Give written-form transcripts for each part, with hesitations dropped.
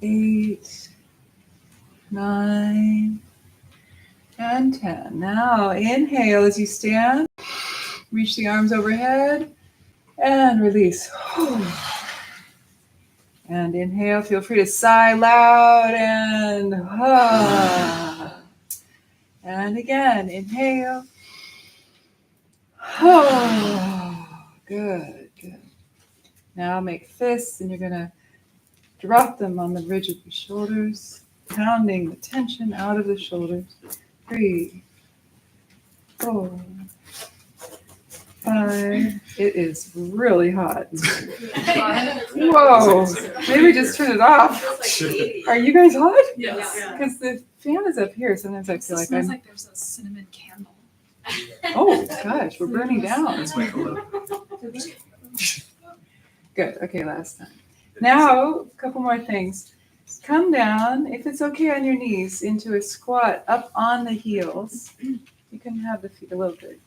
8, 9, and 10. Now inhale as you stand. Reach the arms overhead and release. And inhale. Feel free to sigh loud and and again, inhale. Good, good. Now make fists and you're going to drop them on the ridge of your shoulders, pounding the tension out of the shoulders. 3, 4, 5. It is really hot. Whoa. Maybe just turn it off. Are you guys hot? Yes. Because the fan is up here. Sometimes I feel like smells like there's a cinnamon candle. Oh gosh, we're burning down. Good. Okay, last time. Now, a couple more things. Come down, if it's okay, on your knees into a squat up on the heels. You can have the feet a little bit.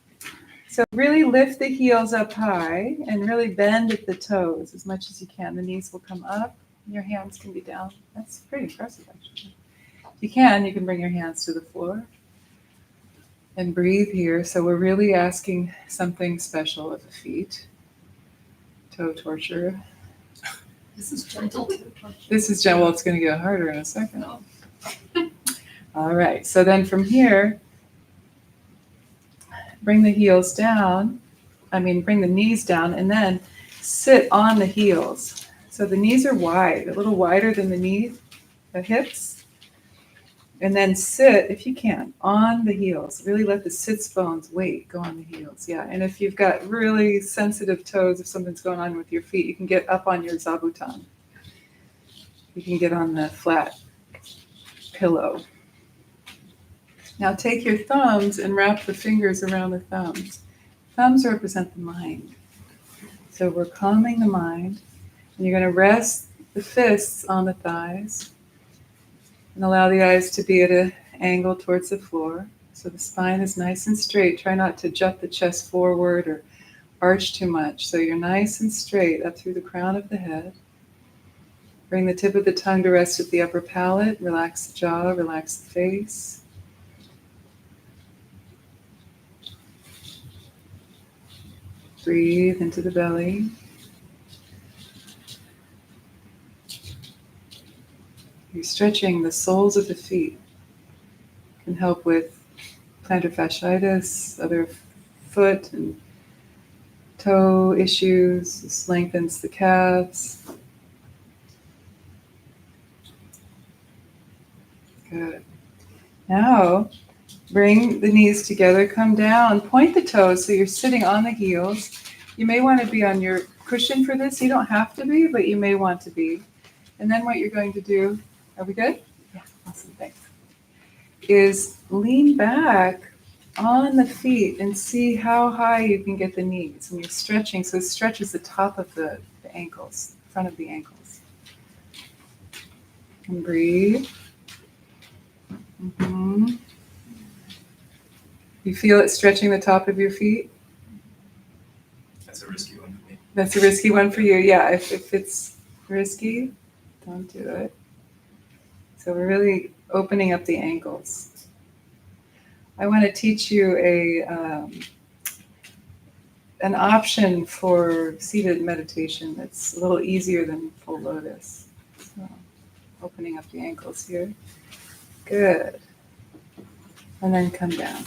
So really lift the heels up high and really bend at the toes as much as you can. The knees will come up and your hands can be down. That's pretty impressive, actually. If you can bring your hands to the floor and breathe here. So we're really asking something special of the feet. Toe torture. This is gentle. This is gentle. It's going to get harder in a second. All right. So then from here, bring the heels down. Bring the knees down and then sit on the heels. So the knees are wide, a little wider than the hips. And then sit, if you can, on the heels. Really let the sits bones weight go on the heels. Yeah. And if you've got really sensitive toes, if something's going on with your feet, you can get up on your zabuton. You can get on the flat pillow. Now take your thumbs and wrap the fingers around the thumbs. Thumbs represent the mind. So we're calming the mind. And you're going to rest the fists on the thighs. And allow the eyes to be at an angle towards the floor. So the spine is nice and straight. Try not to jut the chest forward or arch too much. So you're nice and straight up through the crown of the head. Bring the tip of the tongue to rest at the upper palate. Relax the jaw, relax the face. Breathe into the belly. You're stretching the soles of the feet. Can help with plantar fasciitis, other foot and toe issues. This lengthens the calves. Good. Now, bring the knees together, come down, point the toes so you're sitting on the heels. You may want to be on your cushion for this. You don't have to be, but you may want to be. And then what you're going to do, are we good? Yeah, awesome, thanks. Is lean back on the feet and see how high you can get the knees. And you're stretching, so it stretches the top of the ankles, front of the ankles. And breathe. Mm-hmm. You feel it stretching the top of your feet? That's a risky one for me. That's a risky one for you. Yeah, if it's risky, don't do it. So we're really opening up the ankles. I want to teach you an option for seated meditation that's a little easier than full lotus. So opening up the ankles here. Good. And then come down.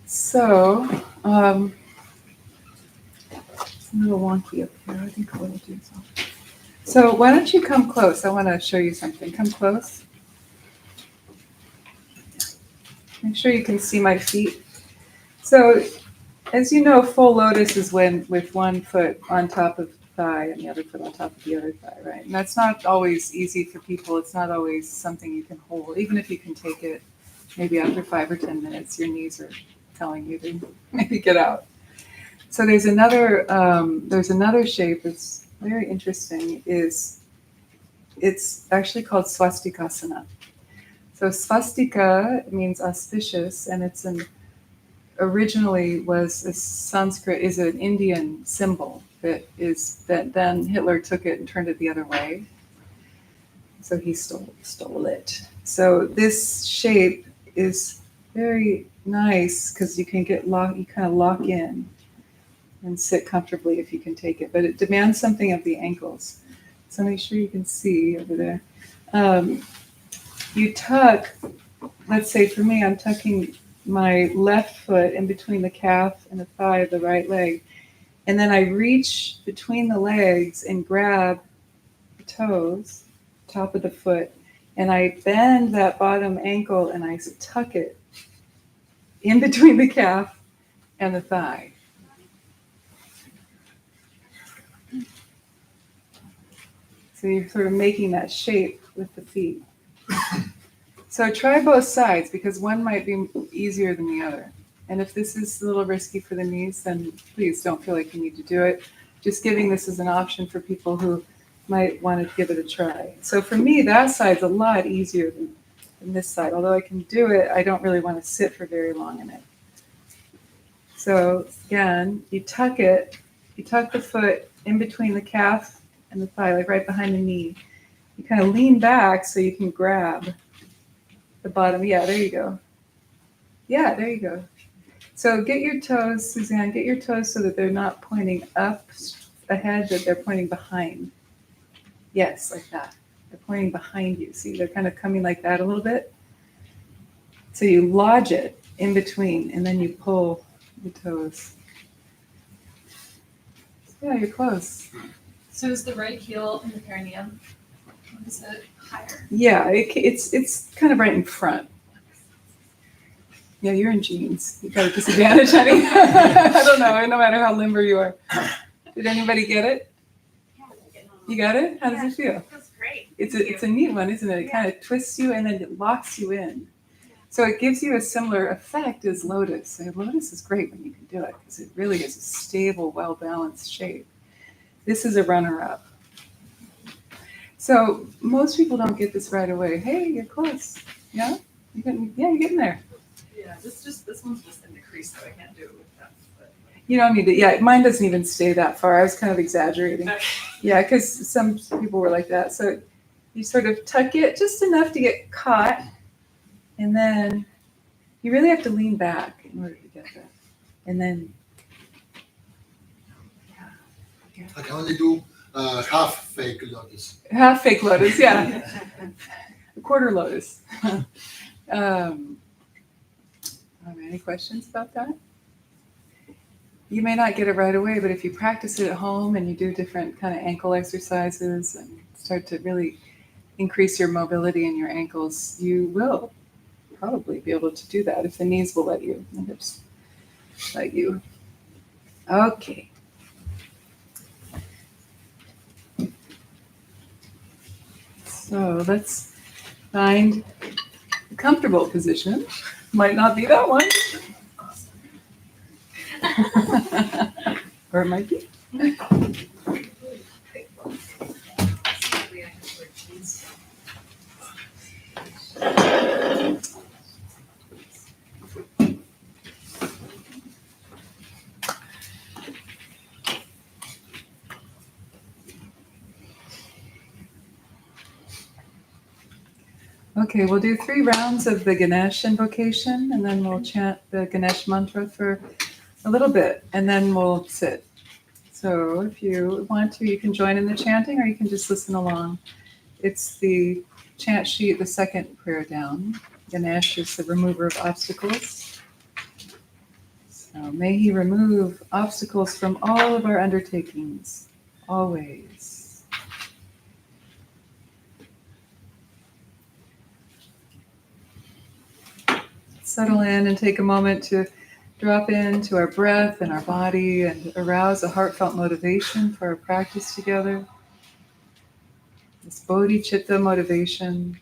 So, it's a little wonky up here. I think I will do so. So why don't you come close? I want to show you something. Come close. Make sure you can see my feet. So, as you know, full lotus is when with one foot on top of the thigh and the other foot on top of the other thigh, right? And that's not always easy for people. It's not always something you can hold. Even if you can take it, maybe after 5 or 10 minutes, your knees are telling you to maybe get out. So there's another shape that's very interesting. It's actually called swastikasana. So swastika means auspicious, and originally was a Sanskrit, is an Indian symbol that then Hitler took it and turned it the other way. So he stole it. So this shape is very nice because you can you kind of lock in and sit comfortably if you can take it. But it demands something of the ankles. So make sure you can see over there. You tuck, let's say for me, I'm tucking my left foot in between the calf and the thigh of the right leg. And then I reach between the legs and grab the toes, top of the foot, and I bend that bottom ankle and I tuck it in between the calf and the thigh. So you're sort of making that shape with the feet. So try both sides because one might be easier than the other. And if this is a little risky for the knees, then please don't feel like you need to do it. Just giving this as an option for people who might want to give it a try. So for me, that side's a lot easier than this side. Although I can do it, I don't really want to sit for very long in it. So again, you tuck the foot in between the calf and the thigh, like right behind the knee. You kind of lean back so you can grab the bottom. Yeah, there you go. Yeah, there you go. So get your toes, Suzanne, get your toes so that they're not pointing up ahead, that they're pointing behind. Yes, like that. They're pointing behind you. See, they're kind of coming like that a little bit. So you lodge it in between, and then you pull the toes. Yeah, you're close. So is the right heel in the perineum? Or is it higher? Yeah, it's kind of right in front. Yeah, you're in jeans. You got a disadvantage, honey. I don't know. No matter how limber you are. Did anybody get it? You got it? How does it feel? Feels great. It's a neat one, isn't it? It kind of twists you and then it locks you in. So it gives you a similar effect as lotus. And lotus is great when you can do it because it really is a stable, well-balanced shape. This is a runner-up. So most people don't get this right away. Hey, you're close. Yeah? You're getting there. Yeah, this one's just in the crease, so I can't do it with that. But You don't need to. Yeah, mine doesn't even stay that far. I was kind of exaggerating. okay. Yeah, because some people were like that. So you sort of tuck it just enough to get caught, and then you really have to lean back in order to get that. And then, I can only do half fake lotus. half fake lotus, yeah. A quarter lotus. Any questions about that? You may not get it right away, but if you practice it at home and you do different kind of ankle exercises and start to really increase your mobility in your ankles, you will probably be able to do that if the knees will let you, the hips let you. Okay. So let's find a comfortable position. Might not be that one. Or it might be. Okay, we'll do 3 rounds of the Ganesh invocation, and then we'll chant the Ganesh mantra for a little bit, and then we'll sit. So if you want to, you can join in the chanting, or you can just listen along. It's the chant sheet, the second prayer down. Ganesh is the remover of obstacles. So may he remove obstacles from all of our undertakings, always. Settle in and take a moment to drop into our breath and our body and arouse a heartfelt motivation for our practice together. This bodhicitta motivation,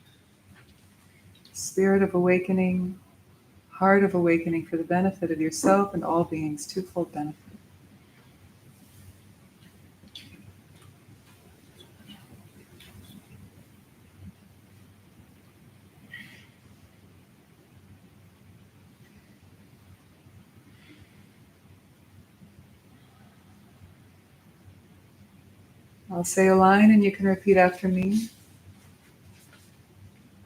spirit of awakening, heart of awakening for the benefit of yourself and all beings, twofold benefit. I'll say a line and you can repeat after me.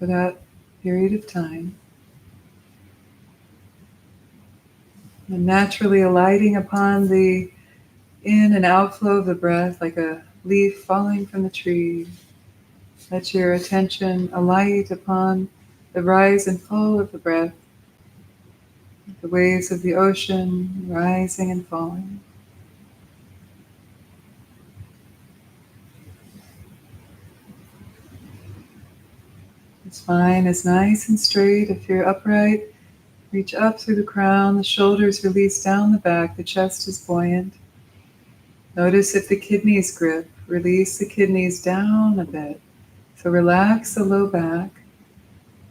for that period of time. And naturally alighting upon the in and outflow of the breath like a leaf falling from the tree. Let your attention alight upon the rise and fall of the breath, the waves of the ocean rising and falling. The spine is nice and straight. If you're upright, reach up through the crown, the shoulders release down the back, the chest is buoyant. Notice if the kidneys grip, release the kidneys down a bit. So relax the low back,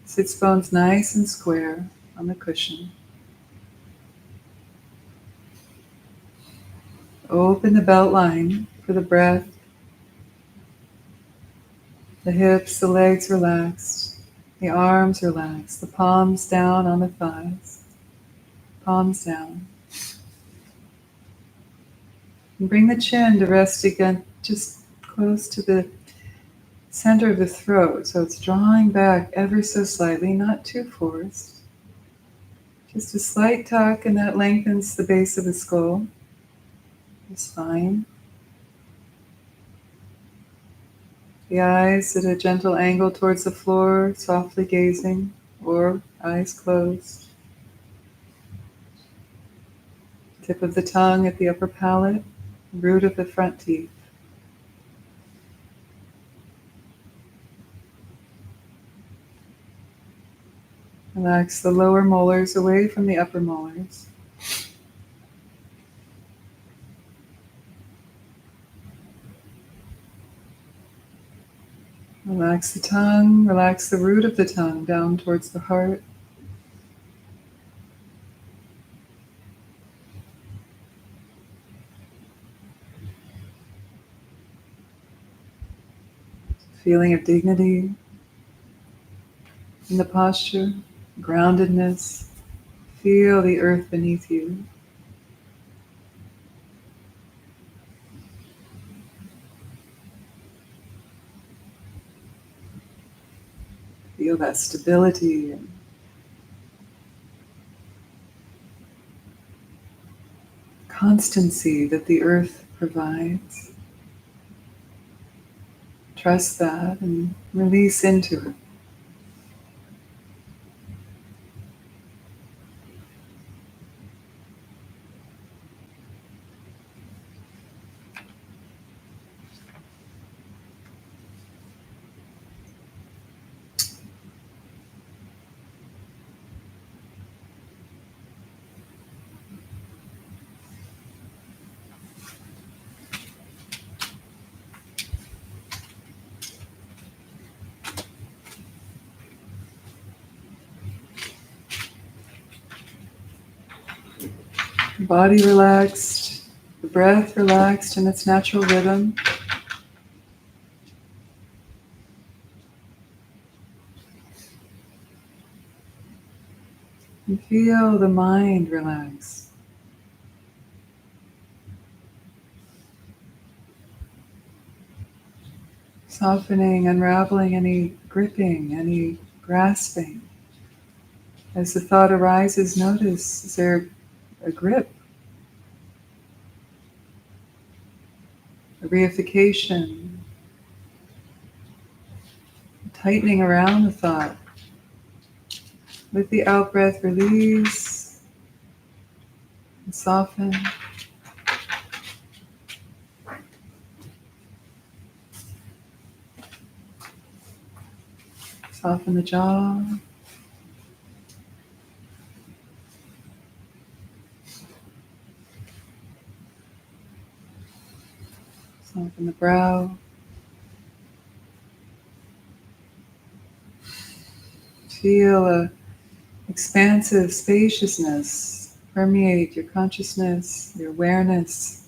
sits bones nice and square on the cushion. Open the belt line for the breath. The hips, the legs relaxed, the arms relaxed, the palms down on the thighs, palms down. And bring the chin to rest again, just close to the center of the throat. So it's drawing back ever so slightly, not too forced. Just a slight tuck, and that lengthens the base of the skull, the spine. The eyes at a gentle angle towards the floor, softly gazing, or eyes closed. Tip of the tongue at the upper palate, root of the front teeth. Relax the lower molars away from the upper molars. Relax the tongue, relax the root of the tongue down towards the heart. Feeling of dignity in the posture, groundedness. Feel the earth beneath you. Feel that stability and constancy that the earth provides. Trust that and release into it. The body relaxed, the breath relaxed in its natural rhythm. And feel the mind relax. Softening, unraveling any gripping, any grasping. As the thought arises, notice, is there a grip? A reification? Tightening around the thought. With the out-breath, release and soften. Soften the jaw. Soften the brow. Feel a expansive spaciousness permeate your consciousness, your awareness,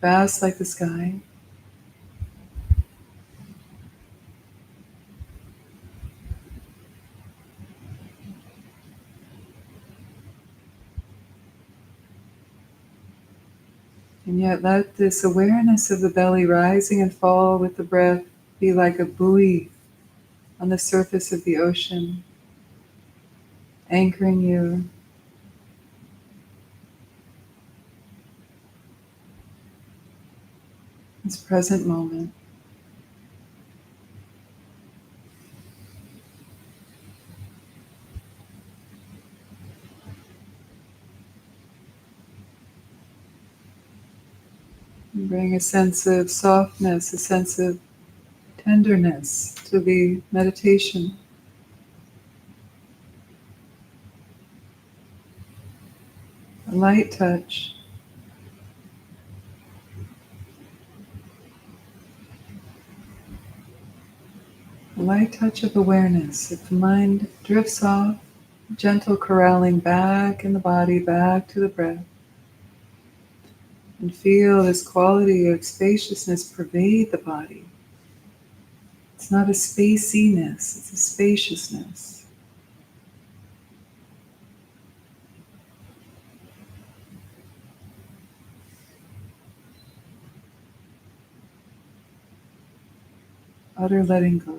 vast like the sky. And yet let this awareness of the belly rising and fall with the breath be like a buoy on the surface of the ocean, anchoring you. This present moment. And bring a sense of softness, a sense of tenderness to the meditation. A light touch. A light touch of awareness. If the mind drifts off, gentle corralling back in the body, back to the breath. And feel this quality of spaciousness pervade the body. It's not a spaciness, it's a spaciousness. Utter letting go.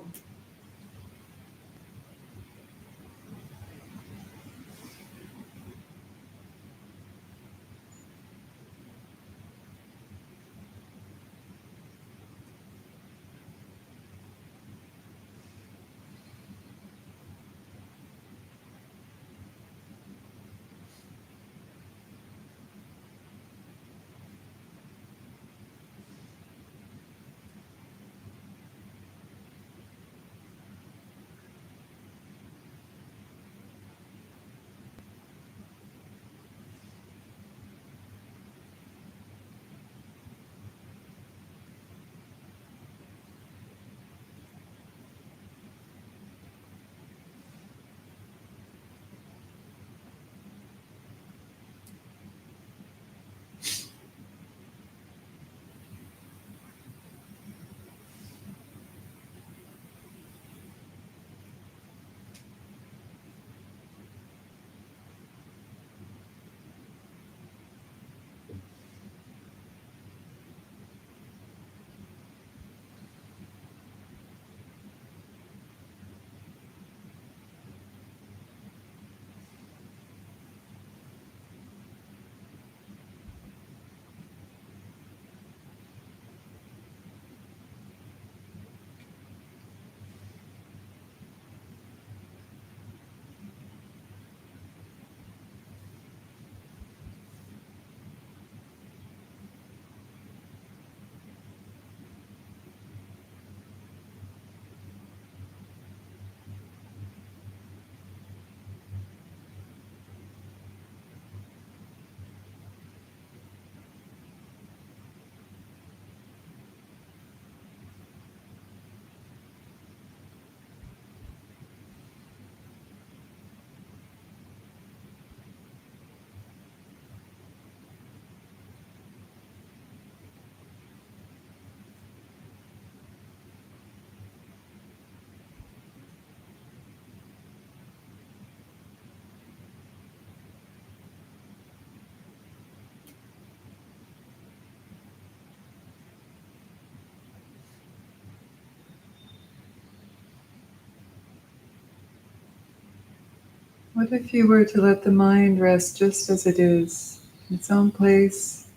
What if you were to let the mind rest just as it is, in its own place?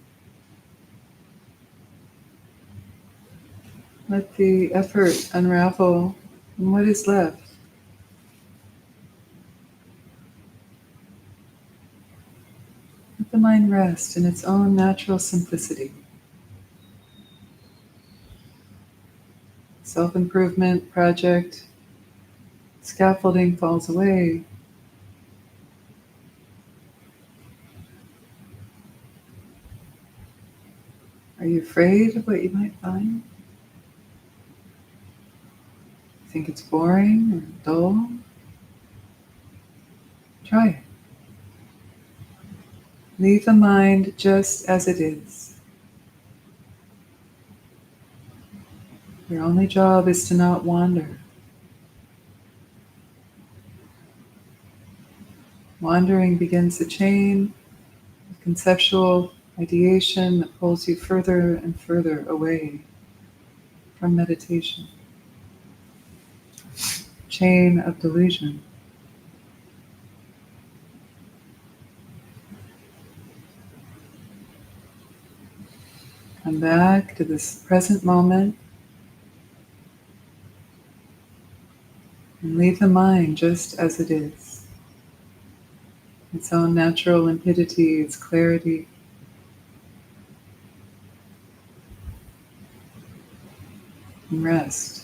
Let the effort unravel, and what is left? Let the mind rest in its own natural simplicity. Self-improvement project, scaffolding falls away. Are you afraid of what you might find? Think it's boring or dull? Try it. Leave the mind just as it is. Your only job is to not wander. Wandering begins a chain of conceptual ideation that pulls you further and further away from meditation. chain of delusion. Come back to this present moment and leave the mind just as it is. Its own natural limpidity, its clarity. And rest.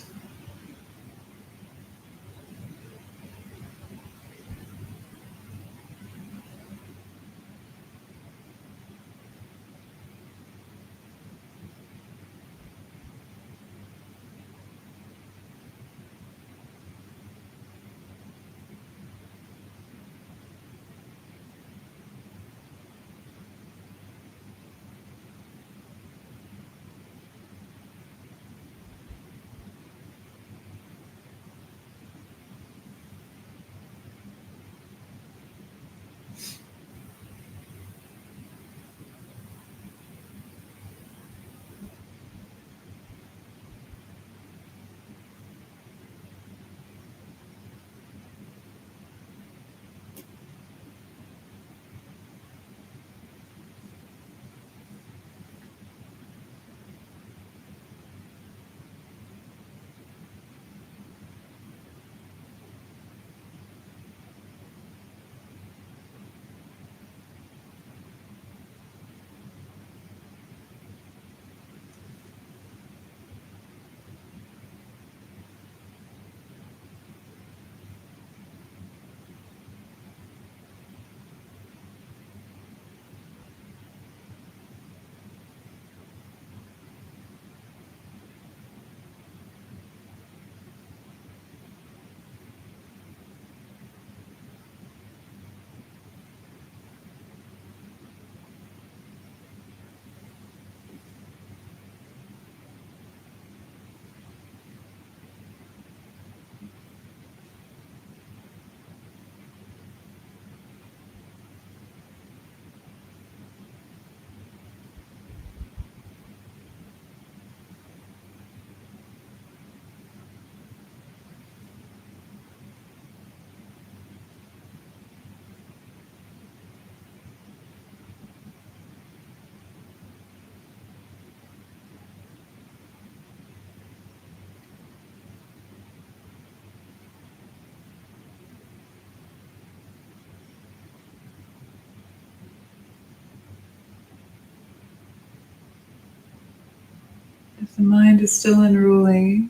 If the mind is still unruly,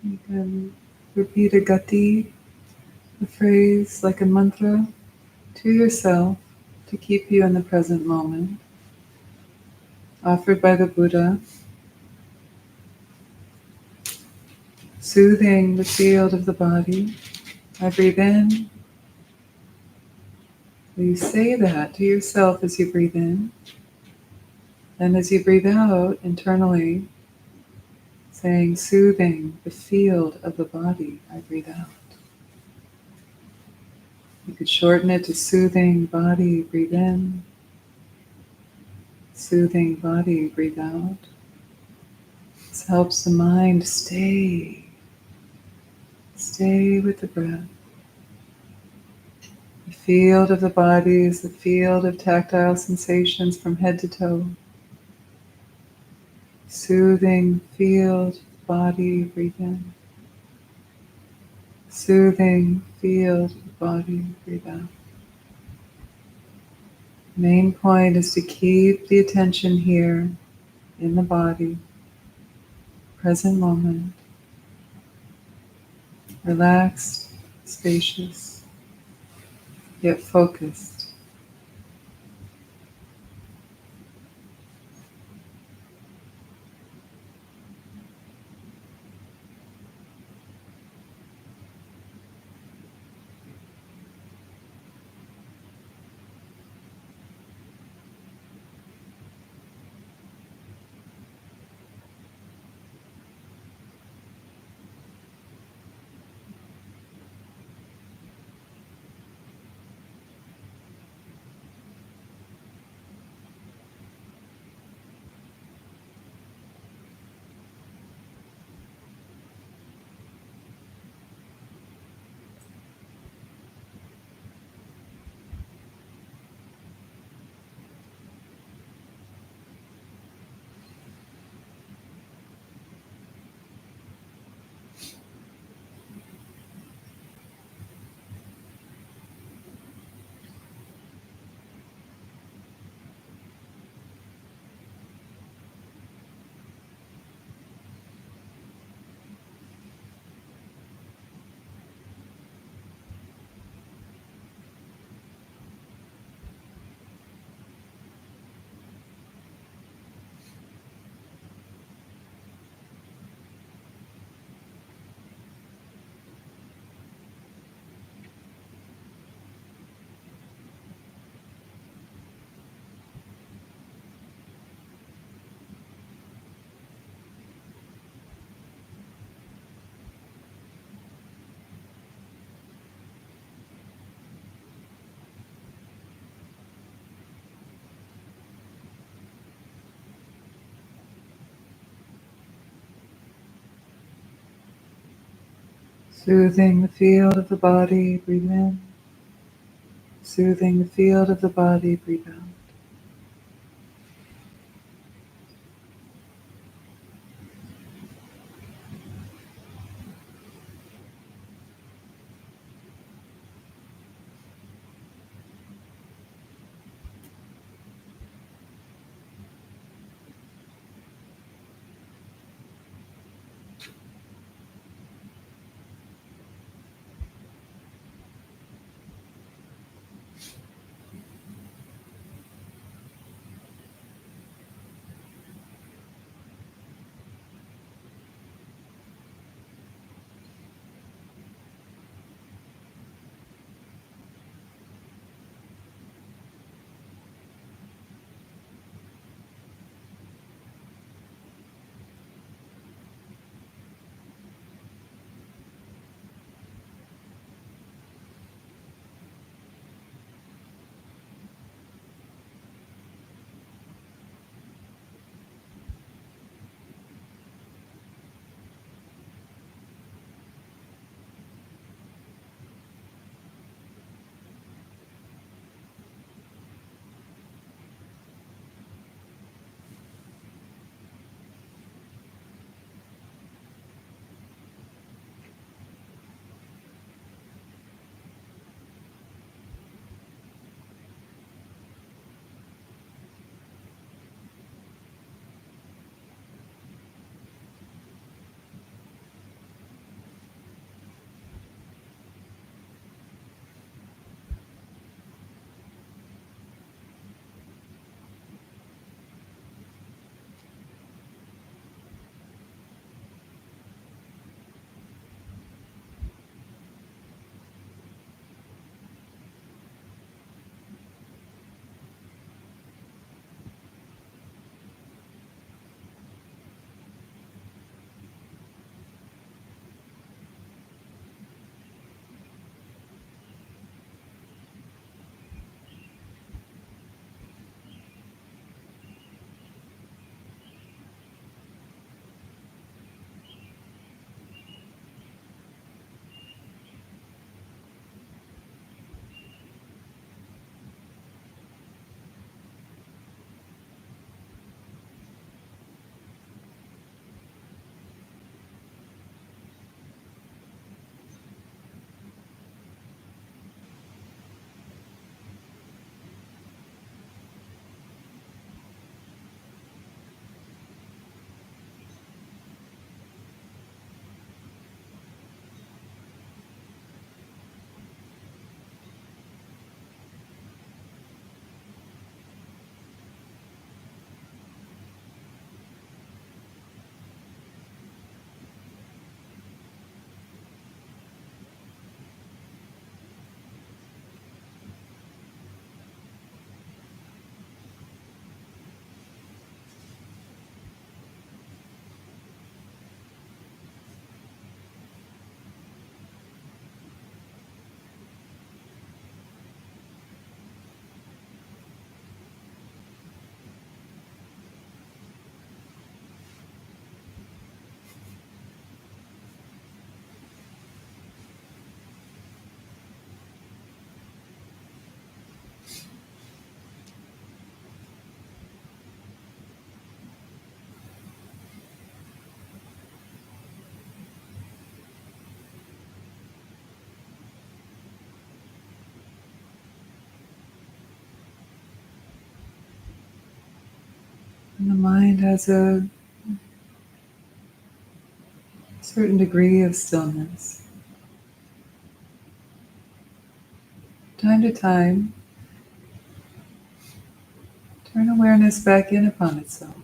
you can repeat a gati, a phrase like a mantra, to yourself to keep you in the present moment, offered by the Buddha, soothing the field of the body. I breathe in. You say that to yourself as you breathe in. And as you breathe out internally, saying, soothing the field of the body, I breathe out. You could shorten it to soothing body, breathe in. Soothing body, breathe out. This helps the mind stay with the breath. The field of the body is the field of tactile sensations from head to toe. Soothing field, body, breathe in. Soothing field, body, breathe out. Main point is to keep the attention here in the body, present moment, relaxed, spacious, yet focused. Soothing the field of the body, breathe in. Soothing the field of the body, breathe out. And the mind has a certain degree of stillness. Time to time, turn awareness back in upon itself.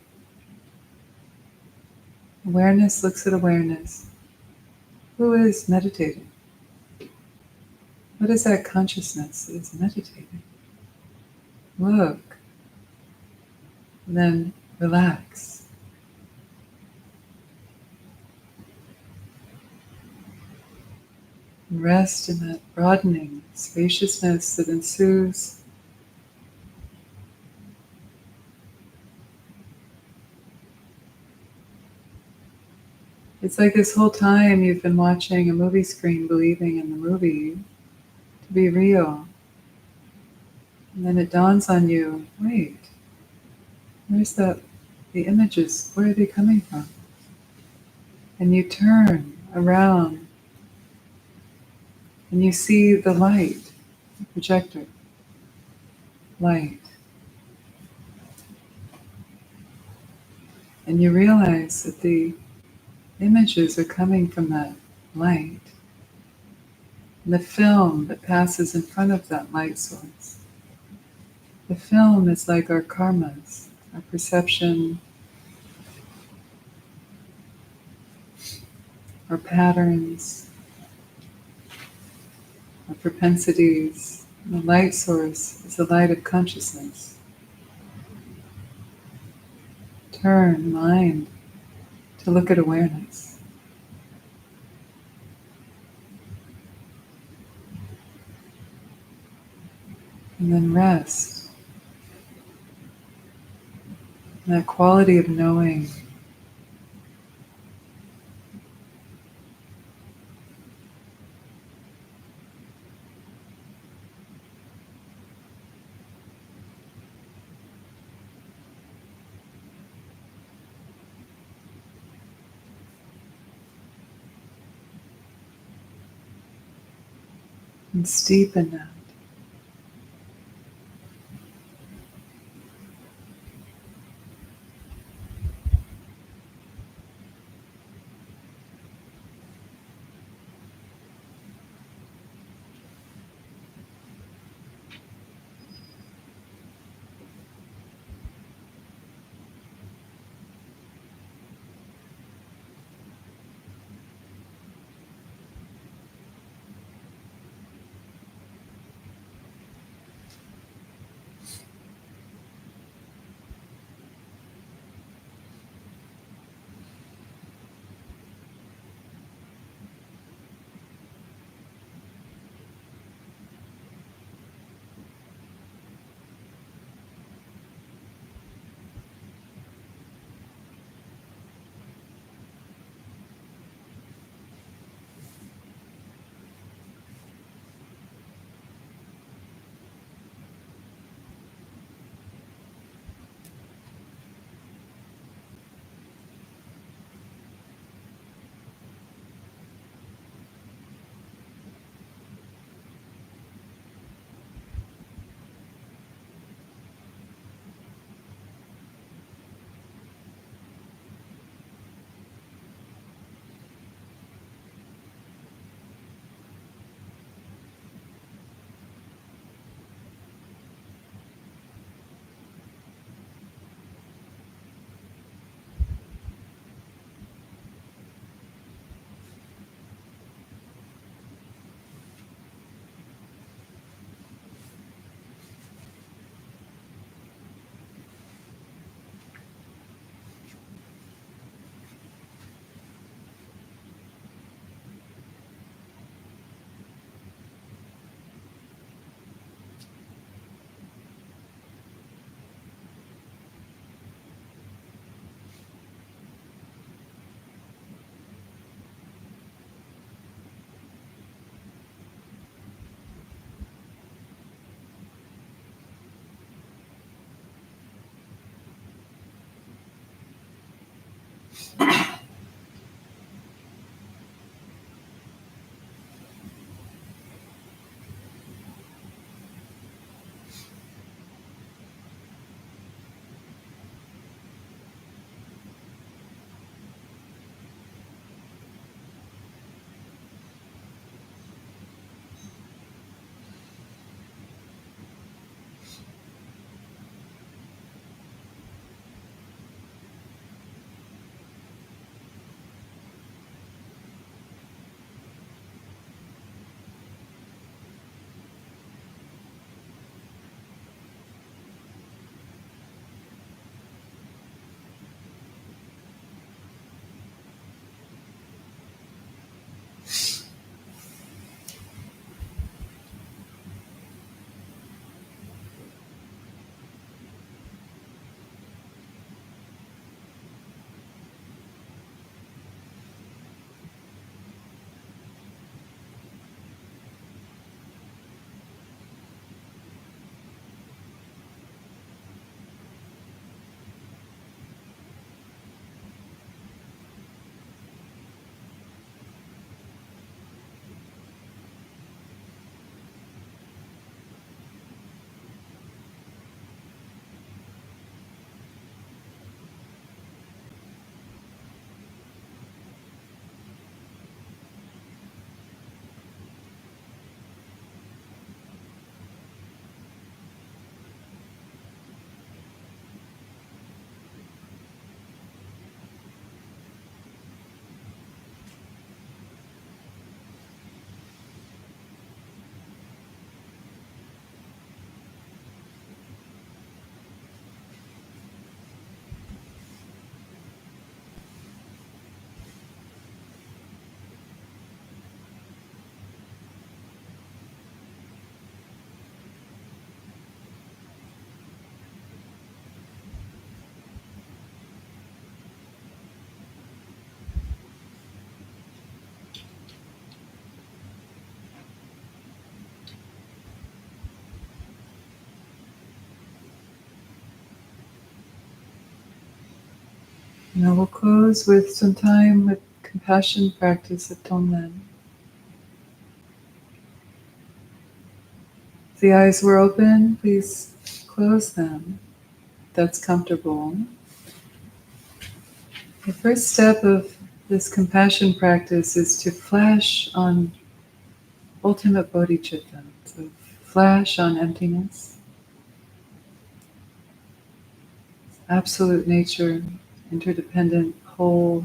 Awareness looks at awareness. Who is meditating? What is that consciousness that is meditating? Look, and then relax. And rest in that broadening spaciousness that ensues. It's like this whole time you've been watching a movie screen, believing in the movie to be real. And then it dawns on you, wait, where's the images? Where are they coming from? And you turn around and you see the light, the projector, light. And you realize that the images are coming from that light. And the film that passes in front of that light source. The film is like our karmas, our perception, our patterns, our propensities. And the light source is the light of consciousness. Turn mind to look at awareness. And then rest. And that quality of knowing. And steep in that. Now we'll close with some time with compassion practice at Tonglen. If the eyes were open, please close them. If that's comfortable. The first step of this compassion practice is to flash on ultimate bodhicitta, so flash on emptiness, absolute nature, interdependent, whole,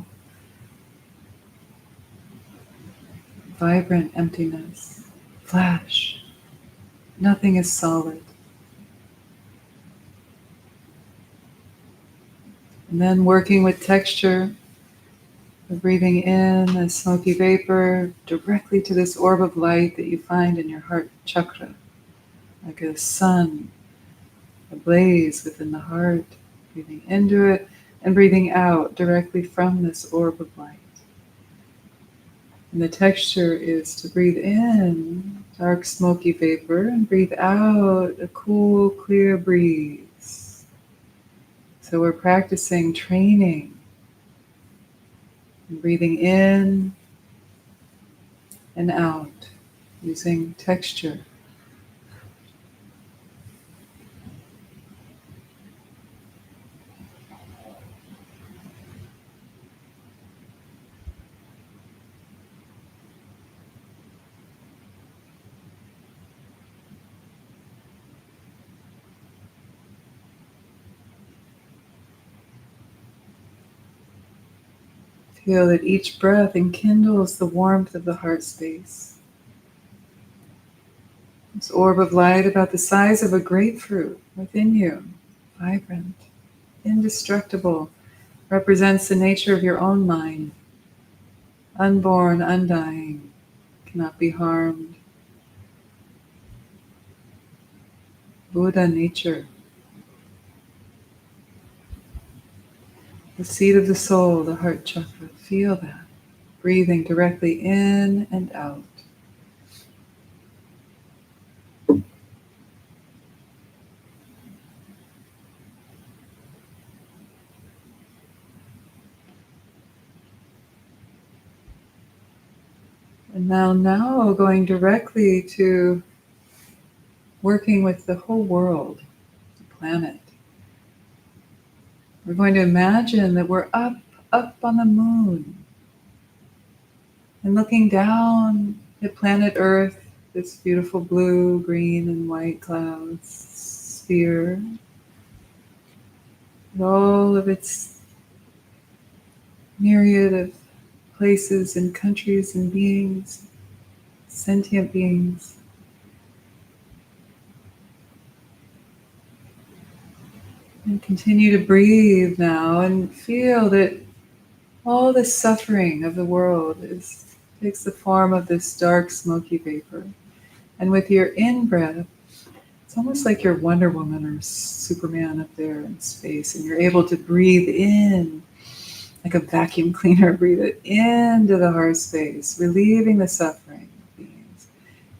vibrant emptiness. Flash. Nothing is solid. And then working with texture, breathing in a smoky vapor directly to this orb of light that you find in your heart chakra, like a sun ablaze within the heart, breathing into it and breathing out directly from this orb of light. And the texture is to breathe in dark smoky vapor and breathe out a cool, clear breeze. So we're practicing training, and breathing in and out using texture. Feel that each breath enkindles the warmth of the heart space. This orb of light about the size of a grapefruit within you, vibrant, indestructible, represents the nature of your own mind. Unborn, undying, cannot be harmed. Buddha nature. The seat of the soul, the heart chakra. Feel that. Breathing directly in and out. And now going directly to working with the whole world, the planet. We're going to imagine that we're up on the moon and looking down at planet Earth, this beautiful blue, green, and white clouds sphere, with all of its myriad of places and countries and beings, sentient beings. And continue to breathe now and feel that all the suffering of the world takes the form of this dark, smoky vapor. And with your in-breath, it's almost like you're Wonder Woman or Superman up there in space, and you're able to breathe in like a vacuum cleaner, breathe it into the heart space, relieving the suffering of beings.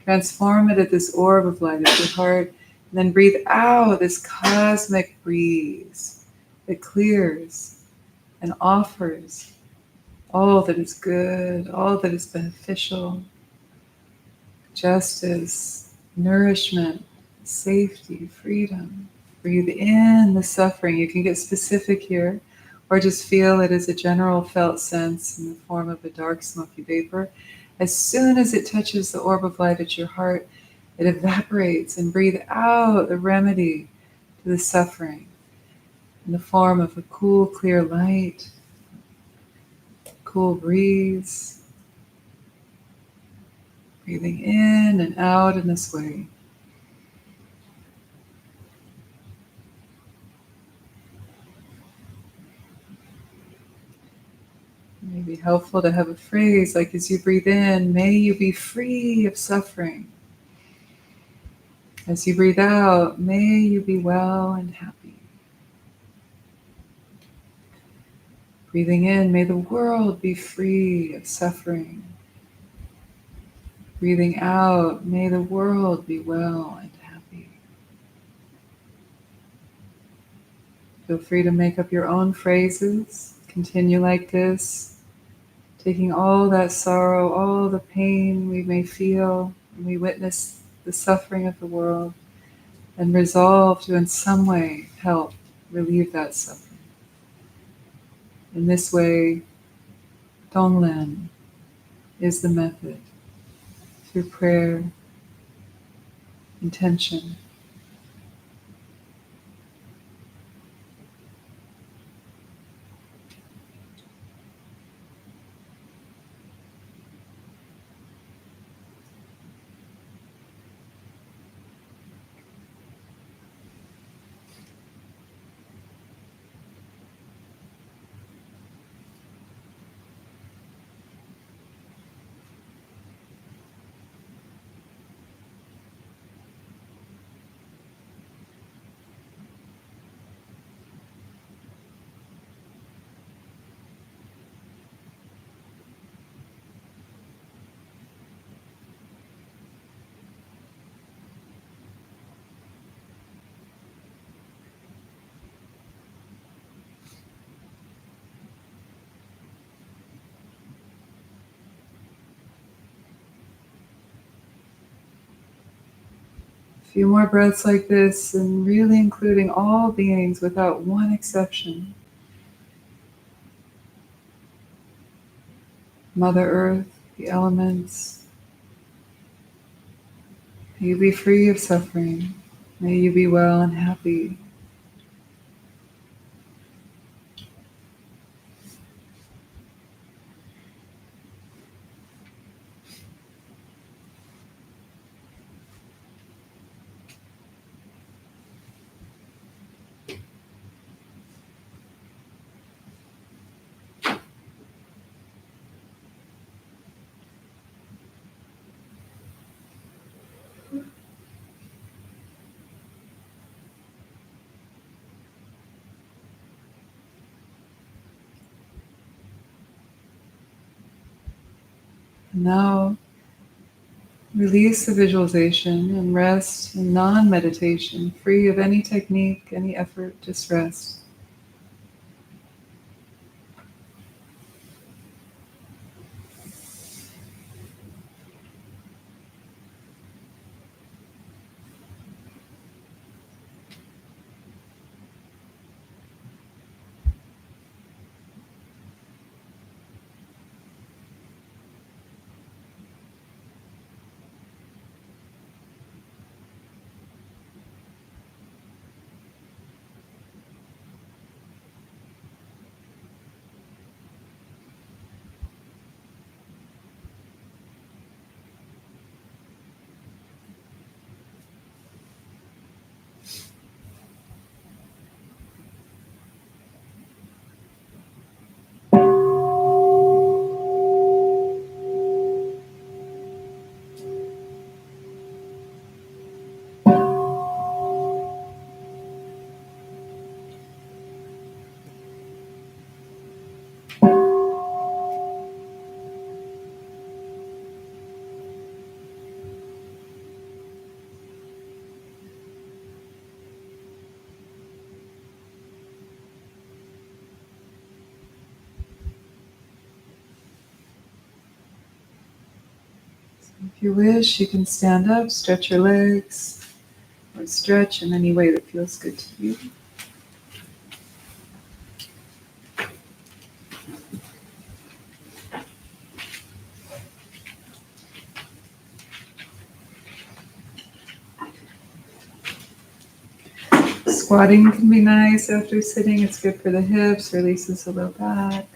Transform it at this orb of light at your heart, and then breathe out this cosmic breeze that clears and offers all that is good, all that is beneficial, justice, nourishment, safety, freedom. Breathe in the suffering. You can get specific here, or just feel it as a general felt sense in the form of a dark smoky vapor. As soon as it touches the orb of light at your heart, it evaporates, and breathe out the remedy to the suffering in the form of a cool, clear light, cool breeze. Breathing in and out in this way. It may be helpful to have a phrase like, as you breathe in, may you be free of suffering. As you breathe out, may you be well and happy. Breathing in, may the world be free of suffering. Breathing out, may the world be well and happy. Feel free to make up your own phrases. It Continue like this, taking all that sorrow, all the pain we may feel when we witness the suffering of the world, and resolve to in some way help relieve that suffering. In this way, Tonglen is the method, through prayer, intention. A few more breaths like this, and really including all beings without one exception. Mother Earth, the elements. May you be free of suffering. May you be well and happy. Now, release the visualization and rest in non-meditation, free of any technique, any effort, just rest. If you wish, you can stand up, stretch your legs, or stretch in any way that feels good to you. Squatting can be nice after sitting. It's good for the hips, releases the low back.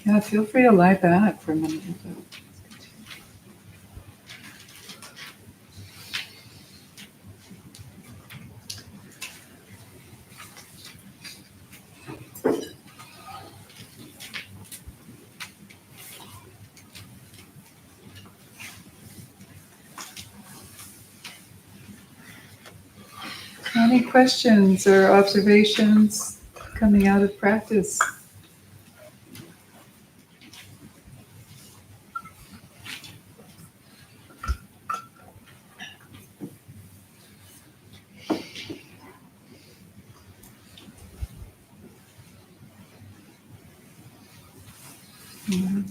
Yeah, feel free to lie back for a minute. Any questions or observations coming out of practice? Mhm.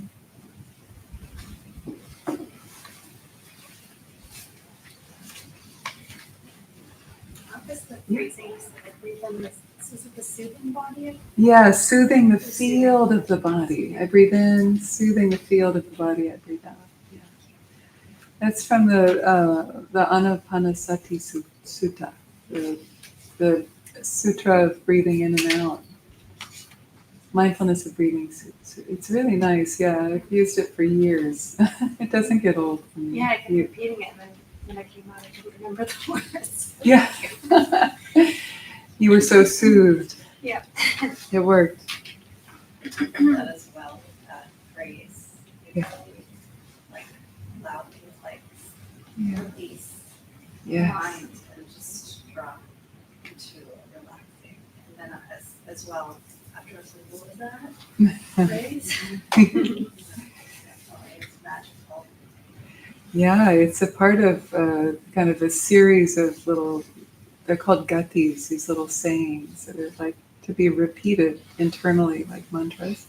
What was the phrasing? Like breathe in this is it the soothing body? Yeah, soothing the field of the body. I breathe in, soothing the field of the body. I breathe out. Yeah. That's from the Anapanasati Sutta, the sutra of breathing in and out. Mindfulness of breathing. It's really nice. Yeah, I've used it for years. It doesn't get old for me. Yeah, I kept repeating it, and then when I came out, I couldn't remember the words. Yeah. You were so soothed. Yeah. It worked. That as well, that phrase. Yeah. Like loud things like Yeah. release Yes. mind and just drop into a relaxing. And then as well, after I was like, what was that phrase? It's magical. Yeah, it's a part of kind of a series of little, they're called gatis, these little sayings that are like to be repeated internally like mantras.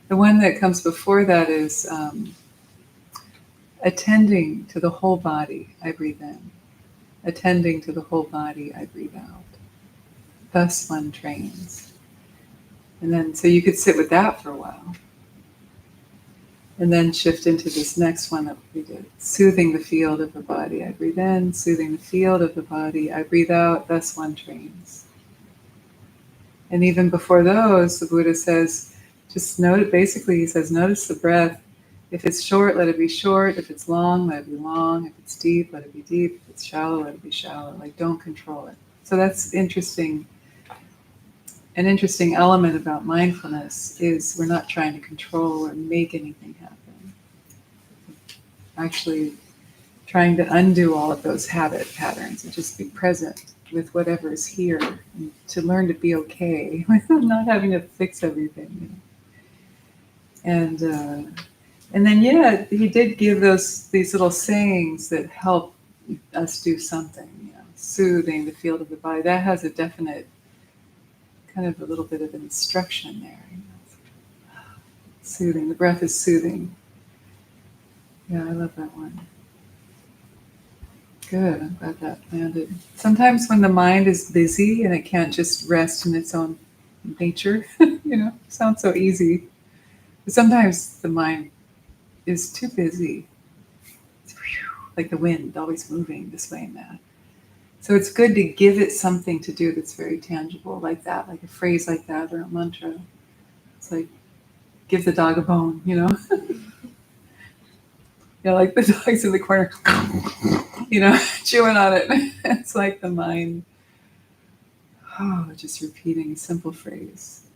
The one that comes before that is attending to the whole body, I breathe in. Attending to the whole body, I breathe out. Thus one trains. And then, so you could sit with that for a while. And then shift into this next one that we did. Soothing the field of the body, I breathe in. Soothing the field of the body, I breathe out. Thus one trains. And even before those, the Buddha says, just note, basically he says, notice the breath. If it's short, let it be short. If it's long, let it be long. If it's deep, let it be deep. If it's shallow, let it be shallow. Like, don't control it. So that's interesting. An interesting element about mindfulness is we're not trying to control or make anything happen. Actually, trying to undo all of those habit patterns and just be present with whatever is here, and to learn to be okay with not having to fix everything. And then yeah, he did give these little sayings that help us do something. You know, soothing the field of the body. That has a definite kind of a little bit of instruction there. You know. Soothing. The breath is soothing. Yeah, I love that one. Good, I'm glad that landed. Sometimes when the mind is busy and it can't just rest in its own nature, sounds so easy. But sometimes the mind is too busy. It's like the wind, always moving this way and that. So it's good to give it something to do that's very tangible, like that, like a phrase like that or a mantra. It's like, give the dog a bone, like the dog's in the corner, chewing on it. It's like the mind, just repeating a simple phrase.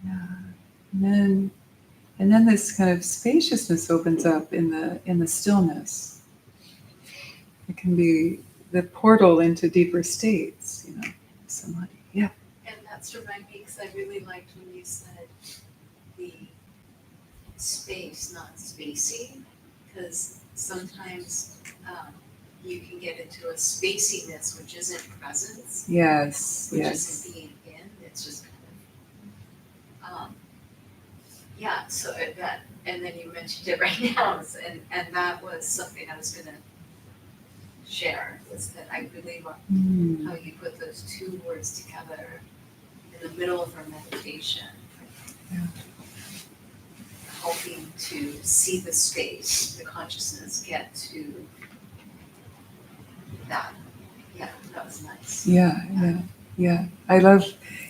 Yeah. And then this kind of spaciousness opens up in the stillness. It can be the portal into deeper states, samadhi. Yeah. And that's remind me, because I really liked when you said the space, not spacey, because sometimes you can get into a spaciness which isn't presence, Yes. which Yes. isn't being in, it's just kind of, yeah, so that, and then you mentioned it right now, and that was something I was gonna share, was that I really love how you put those two words together in the middle of our meditation. Yeah. Helping to see the space, the consciousness get to that. Yeah, that was nice. Yeah. I love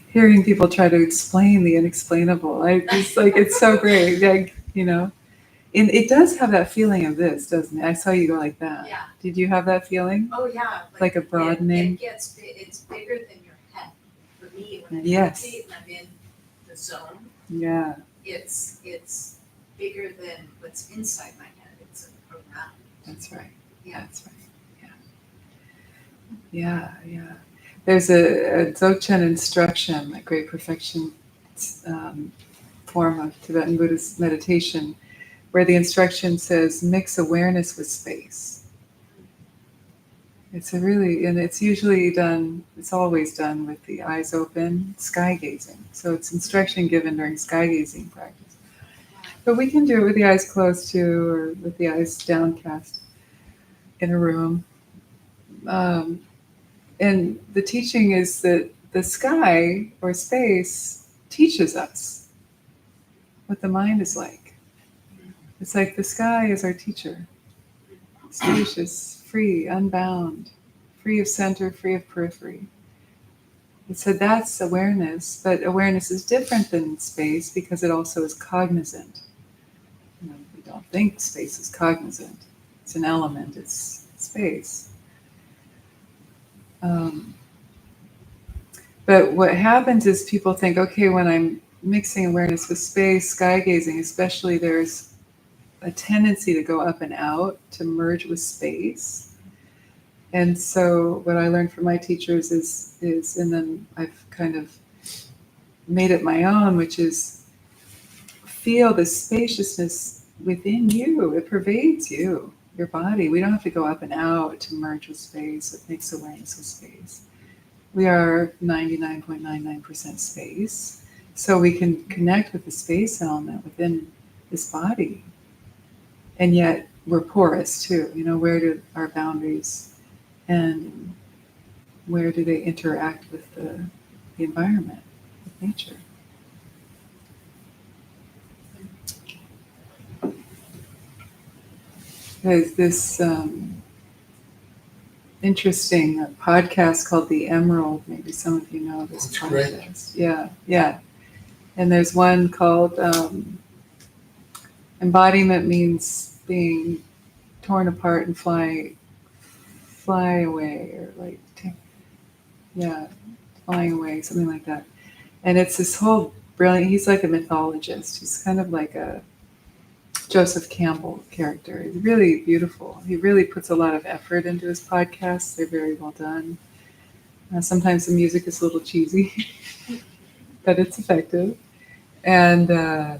hearing people try to explain the unexplainable. It's so great. Like, and it does have that feeling of this, doesn't it? I saw you go like that. Yeah. Did you have that feeling? Oh, yeah. Like a broadening? It gets, it's bigger than your head. For me, when I Yes. meditate and I'm in the zone, Yeah. it's bigger than what's inside my head. It's around. That's right. Yeah. That's right. Yeah. There's a Dzogchen instruction, a great perfection form of Tibetan Buddhist meditation, where the instruction says, mix awareness with space. And it's usually done, it's always done with the eyes open, sky gazing. So it's instruction given during sky gazing practice. But we can do it with the eyes closed too, or with the eyes downcast in a room. And the teaching is that the sky or space teaches us what the mind is like. It's like the sky is our teacher. Spacious, free, unbound, free of center, free of periphery. And so that's awareness, but awareness is different than space because it also is cognizant. We don't think space is cognizant. It's an element, it's space. But what happens is people think, okay, when I'm mixing awareness with space, sky gazing especially, there's a tendency to go up and out, to merge with space. And so what I learned from my teachers is, and then I've kind of made it my own, which is feel the spaciousness within you. It pervades you, your body. We don't have to go up and out to merge with space. It makes awareness with space. We are 99.99% space. So we can connect with the space element within this body. And yet we're porous too. Where do our boundaries and where do they interact with the environment, with nature? There's this interesting podcast called The Emerald. Maybe some of you know this That's podcast. Great. Yeah. And there's one called Embodiment Means Being Torn Apart and Fly Away, or flying away, something like that. And it's this whole brilliant, he's like a mythologist. He's kind of like a Joseph Campbell character. He's really beautiful. He really puts a lot of effort into his podcasts. They're very well done. Sometimes the music is a little cheesy, but it's effective. And I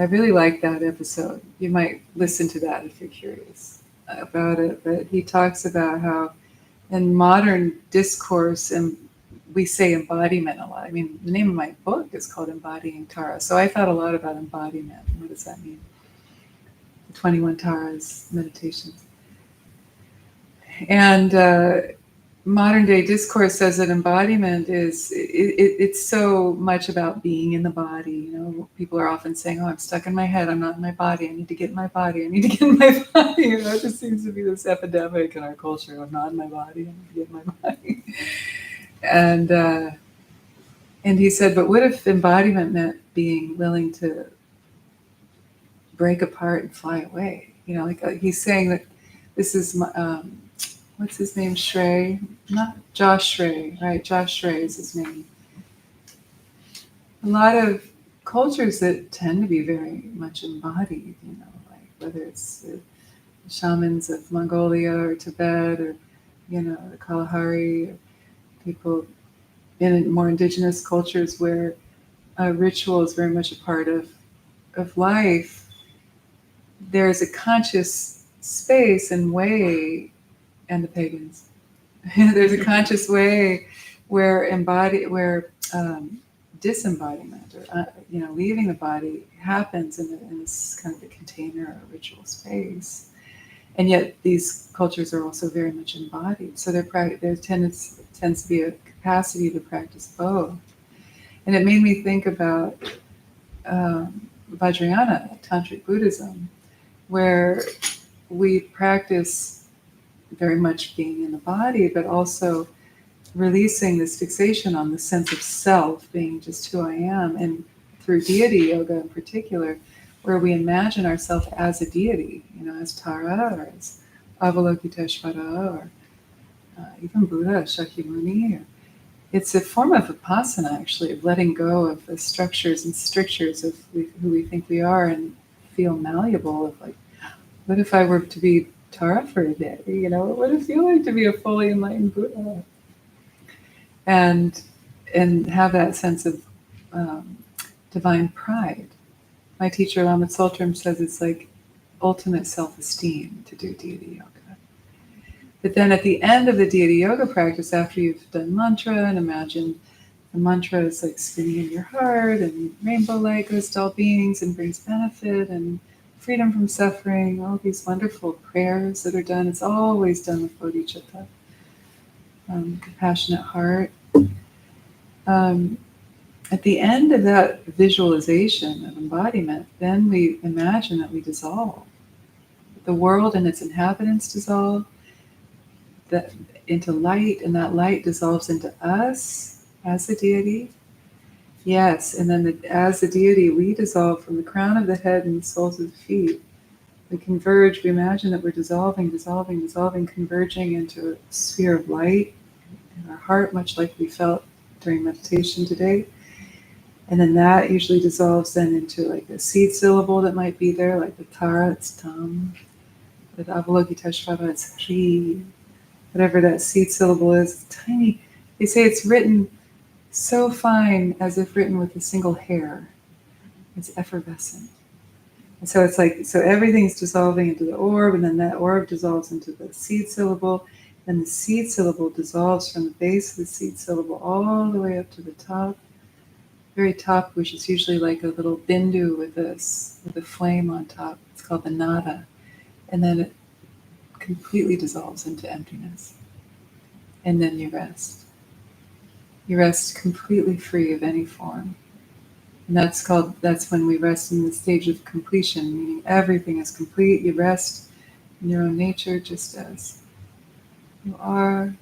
really like that episode. You might listen to that if you're curious about it. But he talks about how in modern discourse, and we say embodiment a lot. I mean, the name of my book is called Embodying Tara. So I thought a lot about embodiment. What does that mean? The 21 Taras meditations. And modern day discourse says that embodiment is, it's so much about being in the body. People are often saying, oh, I'm stuck in my head. I'm not in my body. I need to get in my body. I need to get in my body. It just seems to be this epidemic in our culture. I'm not in my body. I need to get in my body. And he said, but what if embodiment meant being willing to break apart and fly away? He's saying that this is, what's his name? Shrey? Not Josh Shrey, right? Josh Shrey is his name. A lot of cultures that tend to be very much embodied, like whether it's the shamans of Mongolia or Tibet or, the Kalahari, or people in more indigenous cultures where ritual is very much a part of life. There's a conscious space and way, and the pagans. There's a conscious way where disembodiment, or leaving the body, happens in this kind of a container or ritual space. And yet these cultures are also very much embodied. So there tends to be a capacity to practice both. And it made me think about Vajrayana, Tantric Buddhism, where we practice very much being in the body, but also releasing this fixation on the sense of self being just who I am. And through deity yoga in particular, where we imagine ourselves as a deity, as Tara, or as Avalokiteshvara, or even Buddha, Shakyamuni. It's a form of vipassana, actually, of letting go of the structures and strictures of who we think we are, and feel malleable of like, what if I were to be Tara for a day? What would it feel like to be a fully enlightened Buddha? And have that sense of divine pride. My teacher, Lama Tsultrim, says it's like ultimate self-esteem to do deity yoga. But then at the end of the deity yoga practice, after you've done mantra and imagine the mantra is like spinning in your heart and rainbow light goes to all beings and brings benefit and freedom from suffering, all these wonderful prayers that are done. It's always done with bodhicitta, compassionate heart. At the end of that visualization of embodiment, then we imagine that we dissolve. The world and its inhabitants dissolve into light, and that light dissolves into us as the deity. Yes, and then as the deity, we dissolve from the crown of the head and the soles of the feet. We converge, we imagine that we're dissolving, converging into a sphere of light in our heart, much like we felt during meditation today. And then that usually dissolves then into like a seed syllable that might be there, like the Tara, it's Tam. With Avalokiteshvara, it's Ri. Whatever that seed syllable is, it's tiny. They say it's written so fine as if written with a single hair. It's effervescent. And so it's like, so everything's dissolving into the orb, and then that orb dissolves into the seed syllable, and the seed syllable dissolves from the base of the seed syllable all the way up to the top, very top, which is usually like a little bindu with a flame on top. It's called the nada. And then it completely dissolves into emptiness. And then you rest. You rest completely free of any form. And that's when we rest in the stage of completion, meaning everything is complete. You rest in your own nature just as you are.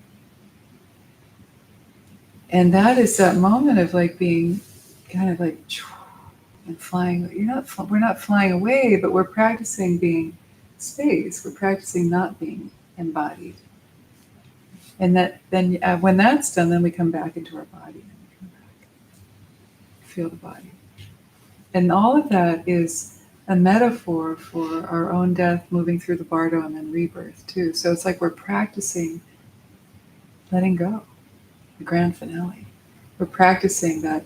And that is that moment of like being kind of like and flying. We're not flying away, but we're practicing being space. We're practicing not being embodied. And that then when that's done, then we come back into our body. And we come back, feel the body. And all of that is a metaphor for our own death, moving through the bardo, and then rebirth too. So it's like we're practicing letting go, the grand finale. We're practicing that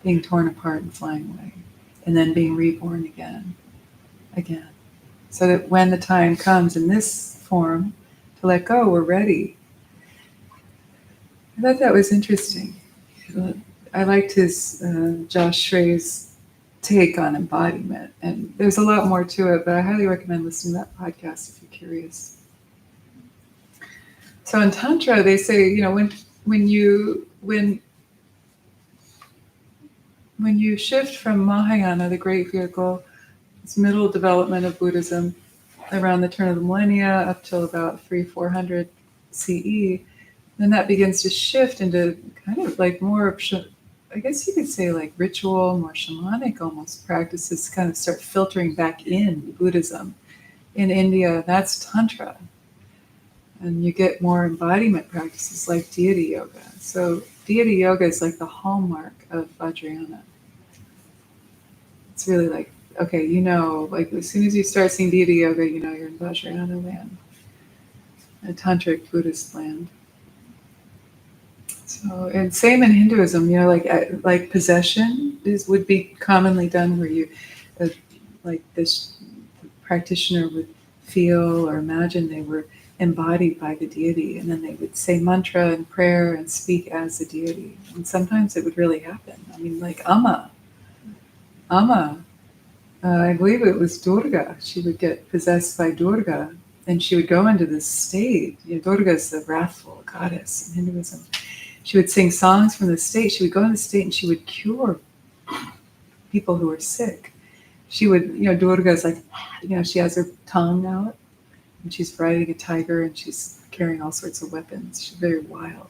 being torn apart and flying away, and then being reborn again. So that when the time comes in this form to let go, we're ready. I thought that was interesting. I liked his Josh Schrey's take on embodiment, and there's a lot more to it, but I highly recommend listening to that podcast if you're curious. So in Tantra, they say, when you shift from Mahayana, the great vehicle, this middle development of Buddhism, around the turn of the millennia up till about 300-400 CE, then that begins to shift into kind of like more of, I guess you could say like ritual, more shamanic almost practices kind of start filtering back in Buddhism. In India, that's Tantra. And you get more embodiment practices like deity yoga. So deity yoga is like the hallmark of Vajrayana. It's really like, okay, like as soon as you start seeing deity yoga, you're in Vajrayana land, a tantric Buddhist land. So, and same in Hinduism, like possession would be commonly done where you, like this practitioner would feel or imagine they were embodied by the deity, and then they would say mantra and prayer and speak as the deity. And sometimes it would really happen. I mean, like Amma, I believe it was Durga. She would get possessed by Durga, and she would go into this state. Durga is the wrathful goddess in Hinduism. She would sing songs from the state. She would go in the state and she would cure people who were sick. She would, Durga is like, she has her tongue out and she's riding a tiger and she's carrying all sorts of weapons. She's very wild.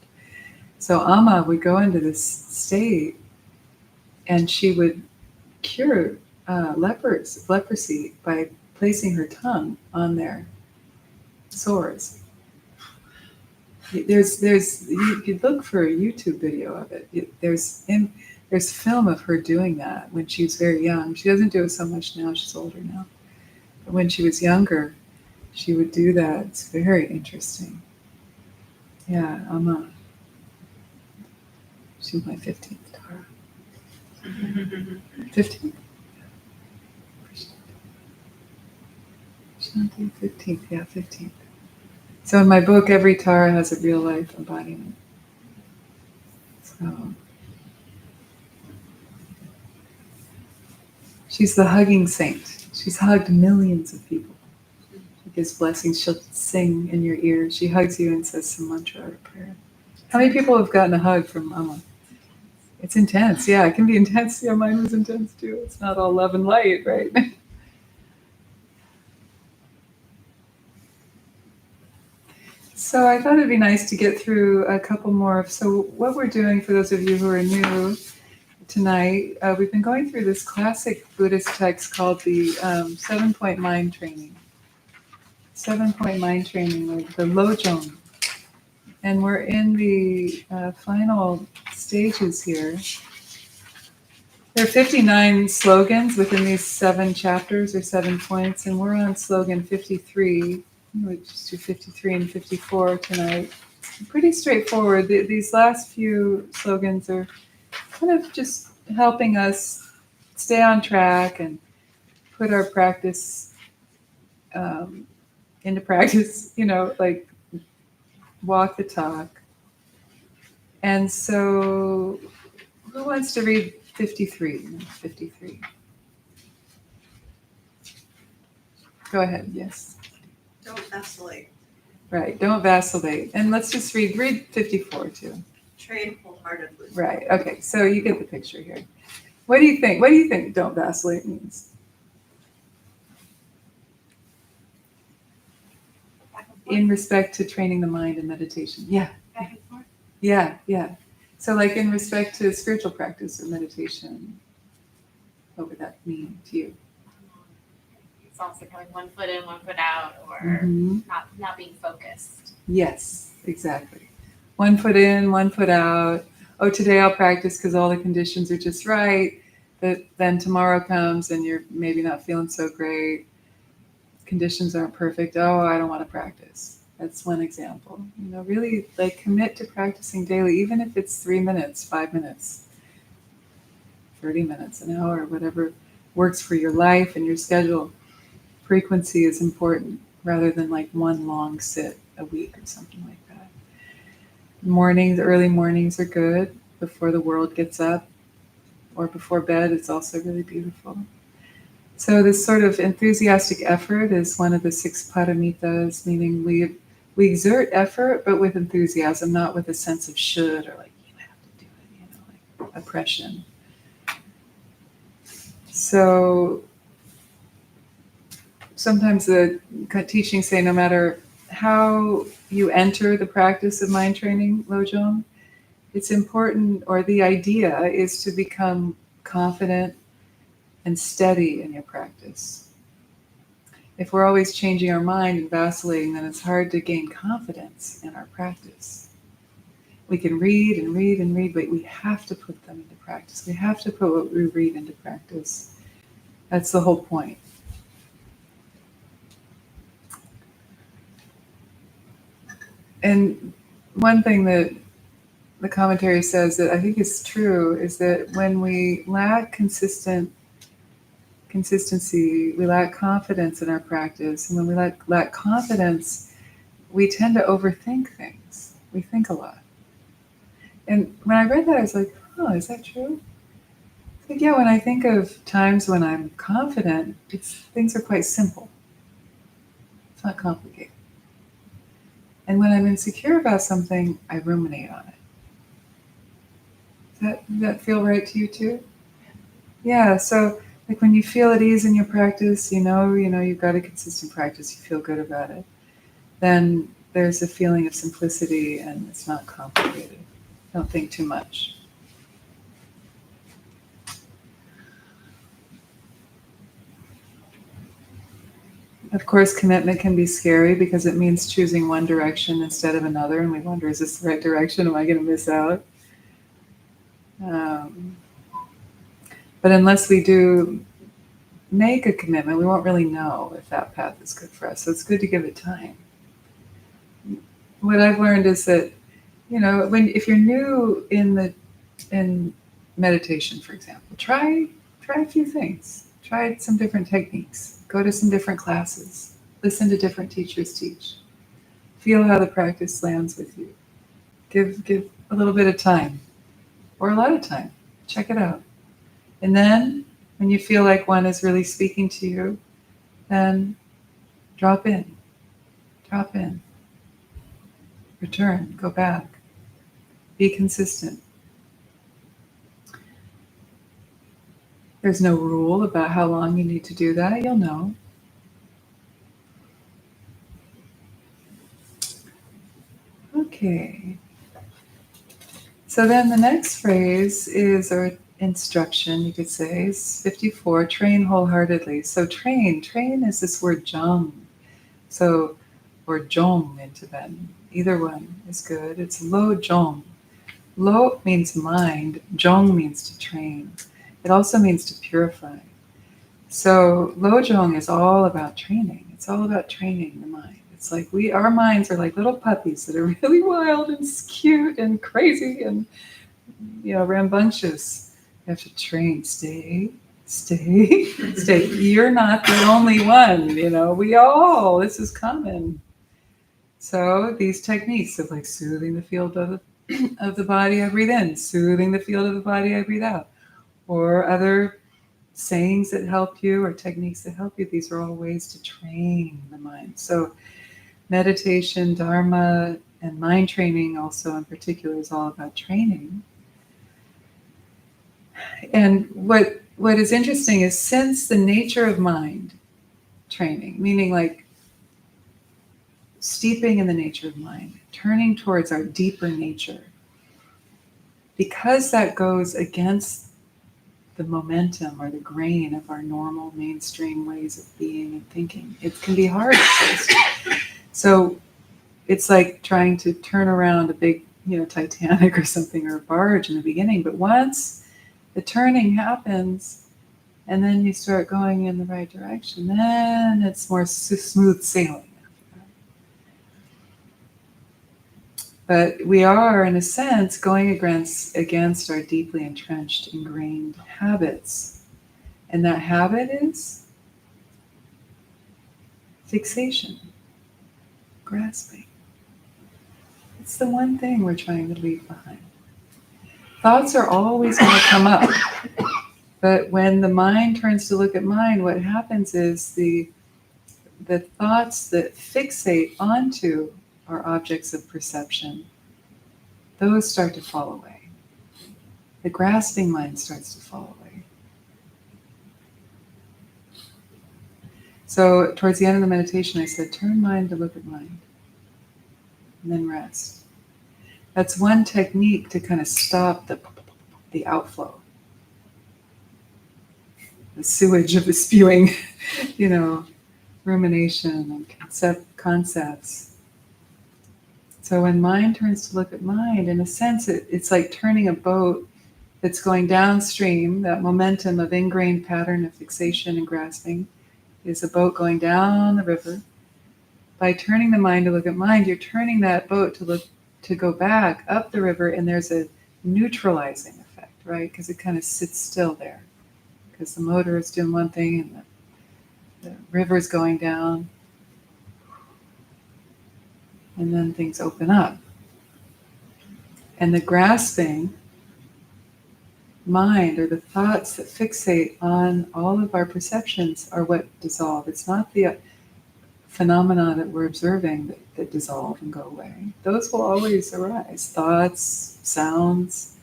So Amma would go into this state and she would cure leprosy by placing her tongue on their sores. You could look for a YouTube video of it. There's film of her doing that when she was very young. She doesn't do it so much now, she's older now. But when she was younger, she would do that. It's very interesting. Yeah, she was my 15th Tara. 15th? Shanti, 15th, yeah, 15th. So in my book, every Tara has a real life embodiment. So she's the hugging saint. She's hugged millions of people. She gives blessings. She'll sing in your ear. She hugs you and says some mantra or prayer. How many people have gotten a hug from Mama? It's intense. Yeah, it can be intense. Yeah, mine was intense too. It's not all love and light, right? So I thought it'd be nice to get through a couple more. So what we're doing, for those of you who are new tonight, we've been going through this classic Buddhist text called the 7-point mind training. 7-point mind training, or the Lopön. And we're in the final stages here. There are 59 slogans within these 7 chapters or 7 points, and we're on slogan 53. We'll just do 53 and 54 tonight. Pretty straightforward. These last few slogans are kind of just helping us stay on track and put our practice into practice, like walk the talk. And so, who wants to read 53? 53. Go ahead, yes. Don't vacillate. Right, don't vacillate. And let's just read 54 too. Train wholeheartedly. Right, okay, so you get the picture here. What do you think? What do you think don't vacillate means? Back and forth. In respect to training the mind in meditation. Yeah, Back and forth. yeah. So like in respect to spiritual practice or meditation, what would that mean to you? It's also going 1 foot in, 1 foot out, or Mhm. not being focused. Yes, exactly. 1 foot in, 1 foot out. Oh, today I'll practice because all the conditions are just right. But then tomorrow comes and you're maybe not feeling so great. Conditions aren't perfect. Oh, I don't want to practice. That's one example. Really like commit to practicing daily, even if it's 3 minutes, 5 minutes, 30 minutes, an hour, whatever works for your life and your schedule. Frequency is important rather than like one long sit a week or something like that. Early mornings are good before the world gets up, or before bed. It's also really beautiful. So this sort of enthusiastic effort is one of the 6 paramitas, meaning we exert effort, but with enthusiasm, not with a sense of should or like you have to do it, like oppression. So sometimes the teachings say no matter how you enter the practice of mind training, Lojong, it's important, or the idea is to become confident and steady in your practice. If we're always changing our mind and vacillating, then it's hard to gain confidence in our practice. We can read and read and read, but we have to put them into practice. We have to put what we read into practice. That's the whole point. And one thing that the commentary says that I think is true is that when we lack consistency, we lack confidence in our practice. And when we lack confidence, we tend to overthink things. We think a lot. And when I read that, I was like, oh, is that true? It's like, yeah, when I think of times when I'm confident, things are quite simple. It's not complicated. And when I'm insecure about something, I ruminate on it. Does that feel right to you too? Yeah, so like when you feel at ease in your practice, you've got a consistent practice, you feel good about it, then there's a feeling of simplicity and it's not complicated. Don't think too much. Of course, commitment can be scary because it means choosing one direction instead of another, and we wonder, is this the right direction? Am I going to miss out? But unless we do make a commitment, we won't really know if that path is good for us. So it's good to give it time. What I've learned is that, if you're new in meditation, for example, try a few things. Try some different techniques. Go to some different classes. Listen to different teachers teach. Feel how the practice lands with you. Give a little bit of time, or a lot of time. Check it out. And then, when you feel like one is really speaking to you, then drop in. Drop in. Return. Go back. Be consistent. There's no rule about how long you need to do that. You'll know. Okay. So then the next phrase is, or instruction, you could say, is 54, train wholeheartedly. So train is this word jung. So, or jong in Tibetan. Either one is good. It's lo jong. Lo means mind. Jong means to train. It also means to purify. So lo jong is all about training. It's all about training the mind. It's like our minds are like little puppies that are really wild and cute and crazy and, rambunctious. You have to train. Stay. You're not the only one, this is common. So these techniques of like soothing the field of the body I breathe in, soothing the field of the body I breathe out, or other sayings that help you or techniques that help you, these are all ways to train the mind. So meditation, dharma, and mind training also in particular is all about training. And what is interesting is, since the nature of mind training, meaning like steeping in the nature of mind, turning towards our deeper nature, because that goes against the momentum or the grain of our normal mainstream ways of being and thinking, it can be hard at first. So it's like trying to turn around a big, Titanic or something, or a barge in the beginning. But once the turning happens, and then you start going in the right direction, then it's more smooth sailing. But we are, in a sense, going against our deeply entrenched, ingrained habits. And that habit is fixation, grasping. It's the one thing we're trying to leave behind. Thoughts are always going to come up. But when the mind turns to look at mind, what happens is the thoughts that fixate onto our objects of perception, those start to fall away. The grasping mind starts to fall away. So towards the end of the meditation, I said, turn mind to look at mind, and then rest. That's one technique to kind of stop the outflow, the sewage of the spewing, rumination and concepts. So when mind turns to look at mind, in a sense, it's like turning a boat that's going downstream. That momentum of ingrained pattern of fixation and grasping is a boat going down the river. By turning the mind to look at mind, you're turning that boat to go back up the river, and there's a neutralizing effect, right? Because it kind of sits still there. Because the motor is doing one thing and the river is going down. And then things open up. And the grasping mind, or the thoughts that fixate on all of our perceptions, are what dissolve. It's not the phenomena that we're observing that dissolve and go away. Those will always arise. Thoughts, sounds,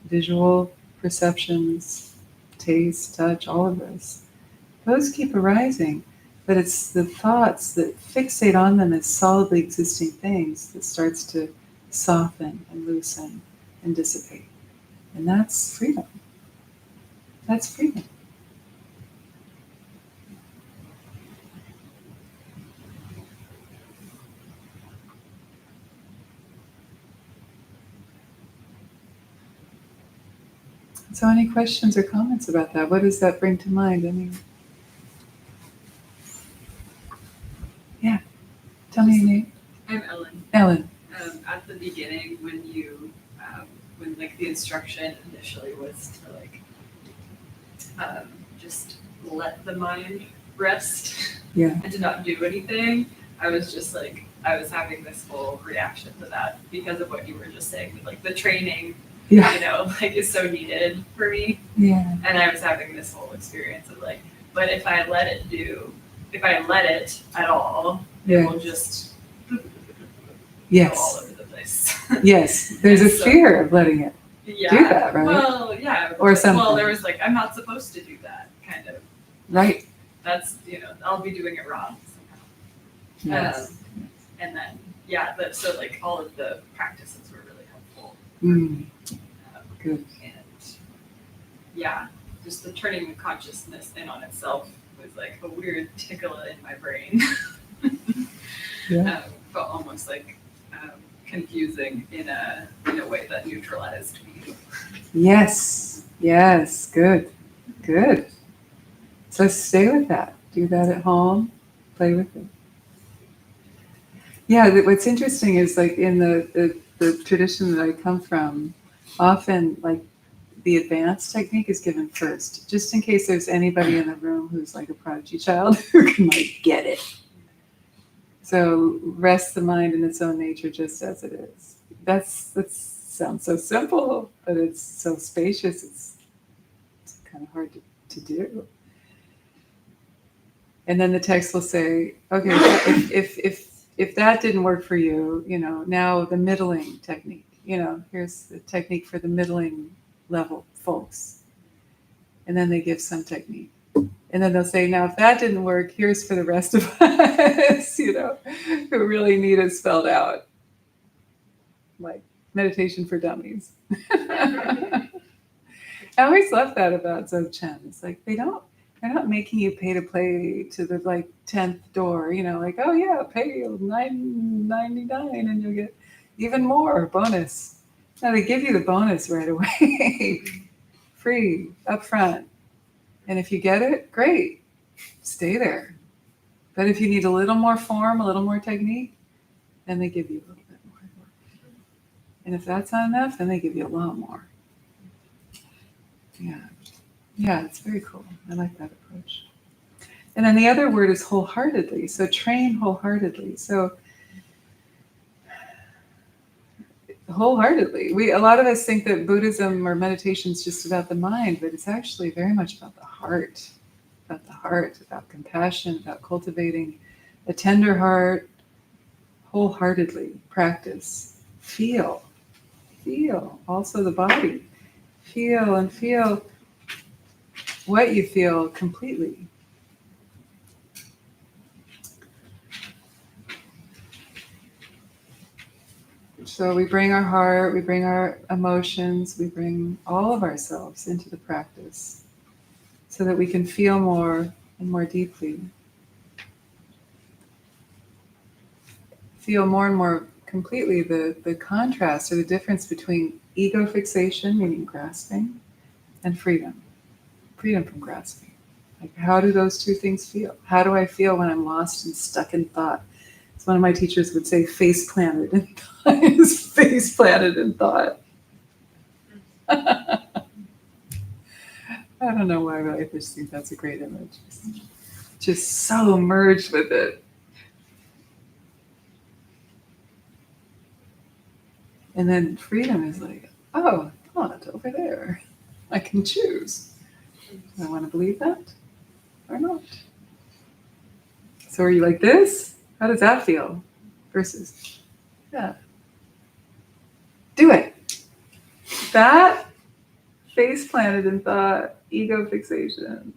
visual perceptions, taste, touch, all of this. Those keep arising. But it's the thoughts that fixate on them as solidly existing things that starts to soften and loosen and dissipate. And that's freedom. That's freedom. So any questions or comments about that? What does that bring to mind? Yeah. Tell me your name. I'm Ellen. Ellen. At the beginning, when the instruction initially was to just let the mind rest, Yeah. and to not do anything, I was just I was having this whole reaction to that because of what you were just saying, like the training, Yeah. you know, like is so needed for me. Yeah. And I was having this whole experience of like, but if I let it at all, it Yeah. will just go all Yes. over the place. Yes. There's a And so- fear of letting it. Yeah. Do that, right? Well, yeah. Or Well, something. there was like, I'm not supposed to do that, kind of. Right. That's, you know, I'll be doing it wrong somehow. Yes. And then, yeah, so like all of the practices were really helpful. Mm. Um, Good. And yeah, just the turning the consciousness in on itself was like a weird tickle in my brain. Yeah. Felt almost like confusing in a way that neutralized me. Yes. Yes. Good. Good. So stay with that. Do that at home. Play with it. Yeah. What's interesting is like in the tradition that I come from, often like the advanced technique is given first, just in case there's anybody in the room who's like a prodigy child who can like get it. So rest the mind in its own nature just as it is. That sounds so simple, but it's so spacious. It's kind of hard to do. And then the text will say, okay, if that didn't work for you, you know, now the middling technique. You know, here's the technique for the middling level folks. And then they give some technique. And then they'll say, now, if that didn't work, here's for the rest of us, you know, who really need it spelled out. Like meditation for dummies. I always love that about Dzogchen. It's like they're not making you pay to play to the like 10th door, you know, like, oh yeah, pay $9.99 and you'll get even more bonus. No, they give you the bonus right away. Free, up front. And if you get it, great. Stay there. But if you need a little more form, a little more technique, then they give you a little bit more. And if that's not enough, then they give you a lot more. Yeah. Yeah, it's very cool. I like that approach. And then the other word is wholeheartedly. So train wholeheartedly. So wholeheartedly. A lot of us think that Buddhism or meditation is just about the mind, but it's actually very much about the heart. About compassion, about cultivating a tender heart, wholeheartedly practice. Feel. Also the body. Feel and feel what you feel completely. So we bring our heart, we bring our emotions, we bring all of ourselves into the practice so that we can feel more and more deeply. Feel more and more completely the contrast or the difference between ego fixation, meaning grasping, and freedom. Freedom from grasping. Like, how do those two things feel? How do I feel when I'm lost and stuck in thought? As one of my teachers would say, face planted in thought. Is face planted in thought. I don't know why, but I just think that's a great image. Just so merged with it. And then freedom is like, oh, thought over there. I can choose. Do I want to believe that or not? So are you like this? How does that feel? Versus, yeah. Do it. That face planted in thought, ego fixation.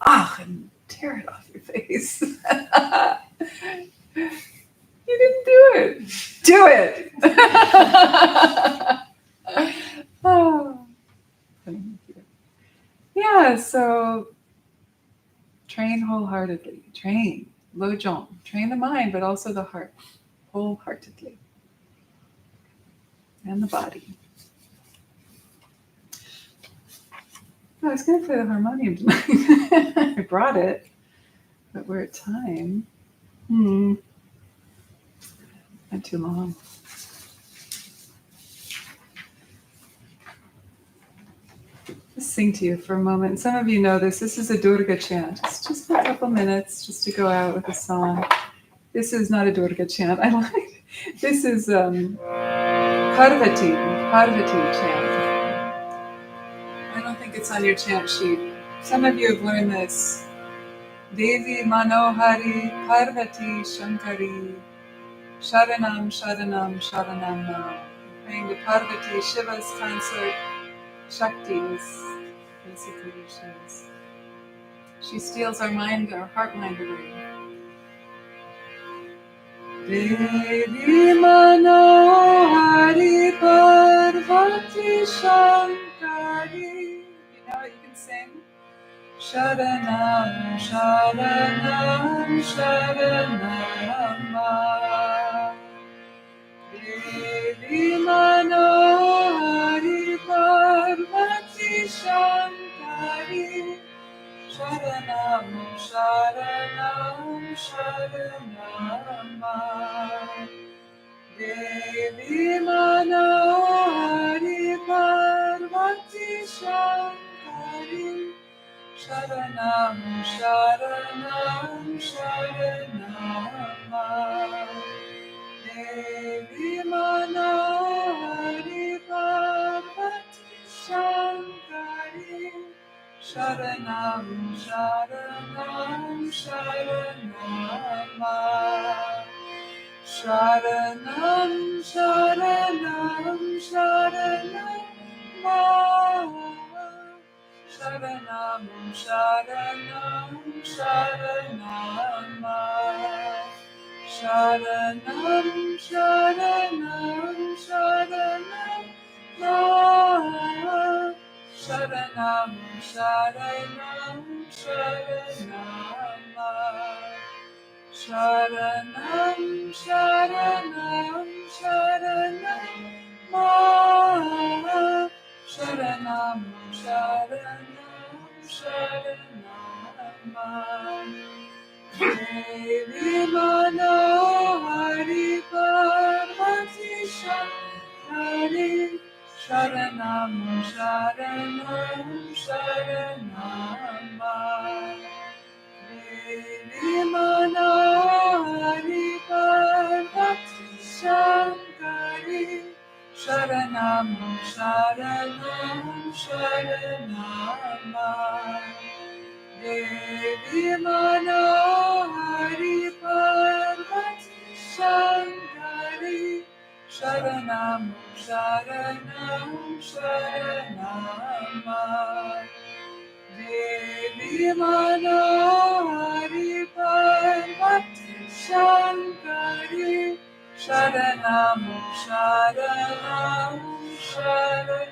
And tear it off your face. You didn't do it. Do it. Thank you. Yeah, so train wholeheartedly. Train. Lojong. Train the mind, but also the heart. Wholeheartedly. And the body. I was going to play the harmonium tonight. I brought it, but we're at time. Not too long. Just sing to you for a moment. Some of you know this. This is a Durga chant. It's just for a couple minutes, just to go out with a song This is not a Durga chant. I like. This is Parvati chant. I don't think it's on your chant sheet. Some of you have learned this. Devi Manohari Parvati Shankari Sharanam Sharanam Sharanam Nam. Praying to Parvati, Shiva's consort, Shakti is basically she steals our mind, our heart mind away. Devi Manohari Parvati Shankari. You know it, you can sing. Sharanam, Sharanam, Sharanam. Devi Manohari Parvati Shankari. Sharanam, Sharanam, Sharanam. Devi Manohari Parvati Shankari. Sharanam, Sharanam, Sharanam. Devi Manohari Parvati Shankari. Sharanam, Sharanam, Sharanam. Sharanam, Sharanam, Sharanam. Sharanam, Sharanam, Sharanam. Sharanam, Sharanam, Sharanam. Sharanam, Sharanam, Sharanam. Sharanam, Sharanam, Sharanam. Sharanam, Sharanam, Sharanam. Devi Manohari Parvati Shankari. Sharanam, Sharanam, Sharanam. Devi Manohari Parvati Shankari. Sharanam, Sharanam, Sharanam. Devi Manohari Parvati Shankari. Sharanam, Sharanam, Sharanam. Devi Manohari Parvati Shankari. Sharanam, Sharanam, Sharanam.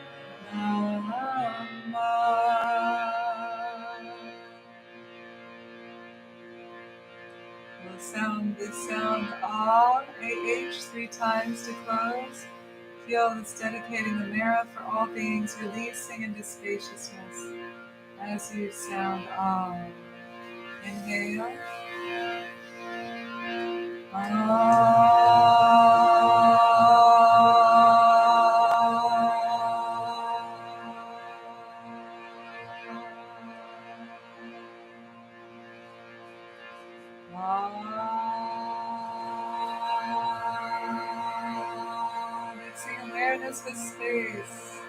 We'll sound this sound Ah, AH 3 times to close. Feel this dedicating the mirror for all beings, releasing into spaciousness. As you sound Om, inhale. Mixing awareness with space.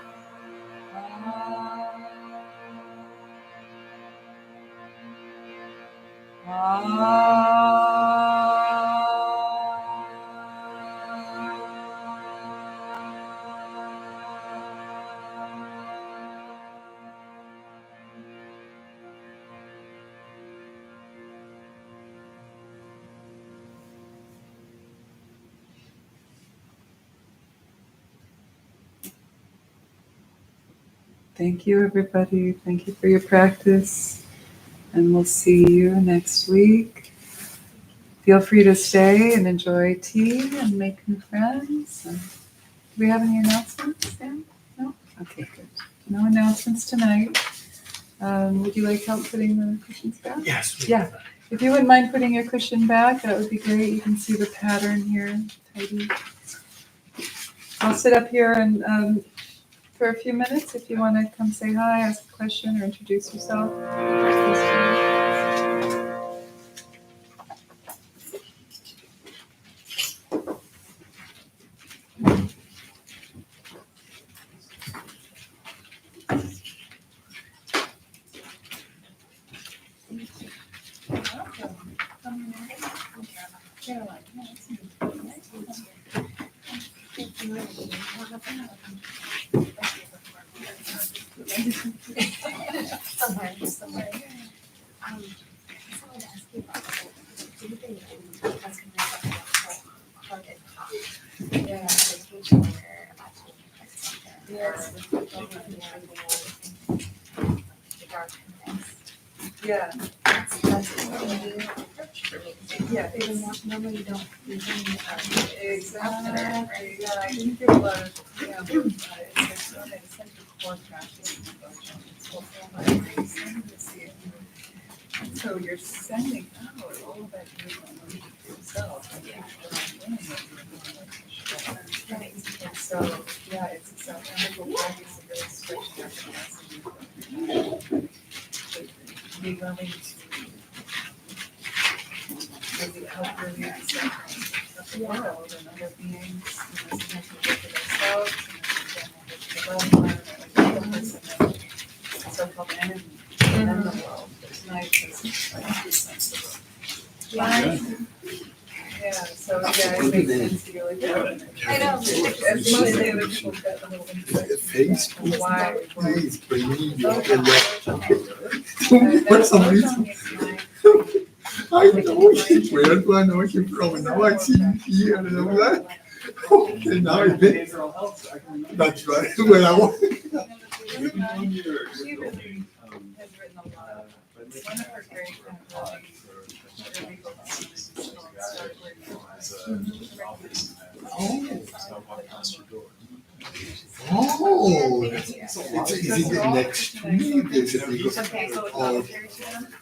Thank you, everybody. Thank you for your practice. And we'll see you next week. Feel free to stay and enjoy tea and make new friends. Do we have any announcements, Sam? No? Okay, good. No announcements tonight. Would you like help putting the cushions back? Yes. Yeah. If you wouldn't mind putting your cushion back, that would be great. You can see the pattern here. Tidy. I'll sit up here and for a few minutes if you want to come say hi, ask a question, or introduce yourself. Please do. Caroline. Yeah, that's nice. Somewhere. I wanted to ask you about breathing and that's kind of like a hard and hot. Yeah. Meditation or about to like something. Yes. The darkness. Yeah. That's a new approach for me. Yeah. Even more, normally you don't usually Exactly. Yeah, I think there's a lot of, it's such a core practice in devotion. It's so amazing to see it. And so you're sending out all that you're doing for yourself. And you're doing it. And so, yeah, it's a wonderful practice of really stretching out the capacity. To be willing to really help relieve the suffering of the world and other beings, sometimes we look at ourselves, and then we look at the loved one, or the person, and the so-called enemy, and then the world. But tonight is like this sense of yeah, so it makes sense to go like, I know. as most of the other people get a little insight. Facebook Why we work. is bringing you a lot. For some reason, I know it. Where do I know him from? Now I see him here and I'm like, okay, now I bet. That's right, where I was. She really has written a lot. One of her great kind of really started where Oh, is it next to me? There's a big Okay, so oh,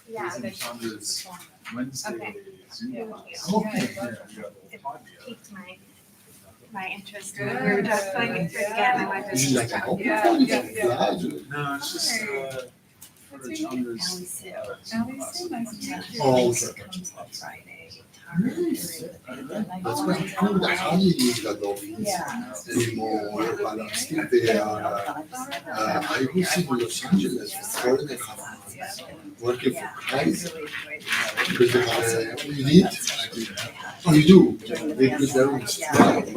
yeah. Wednesday. Okay. okay. Piqued my interest. We were just putting it through again. My wife Is is it like a whole Yeah, party? yeah. No, it's just for Chandra's. Alice, nice to meet you. Oh, okay. Friday. Nice. That's quite cool. How do you use that office? Be more balanced. They are, I was in Los Angeles for 4.5 months, working for Christ. Because they have you need? Oh, you do? Because they're in strike.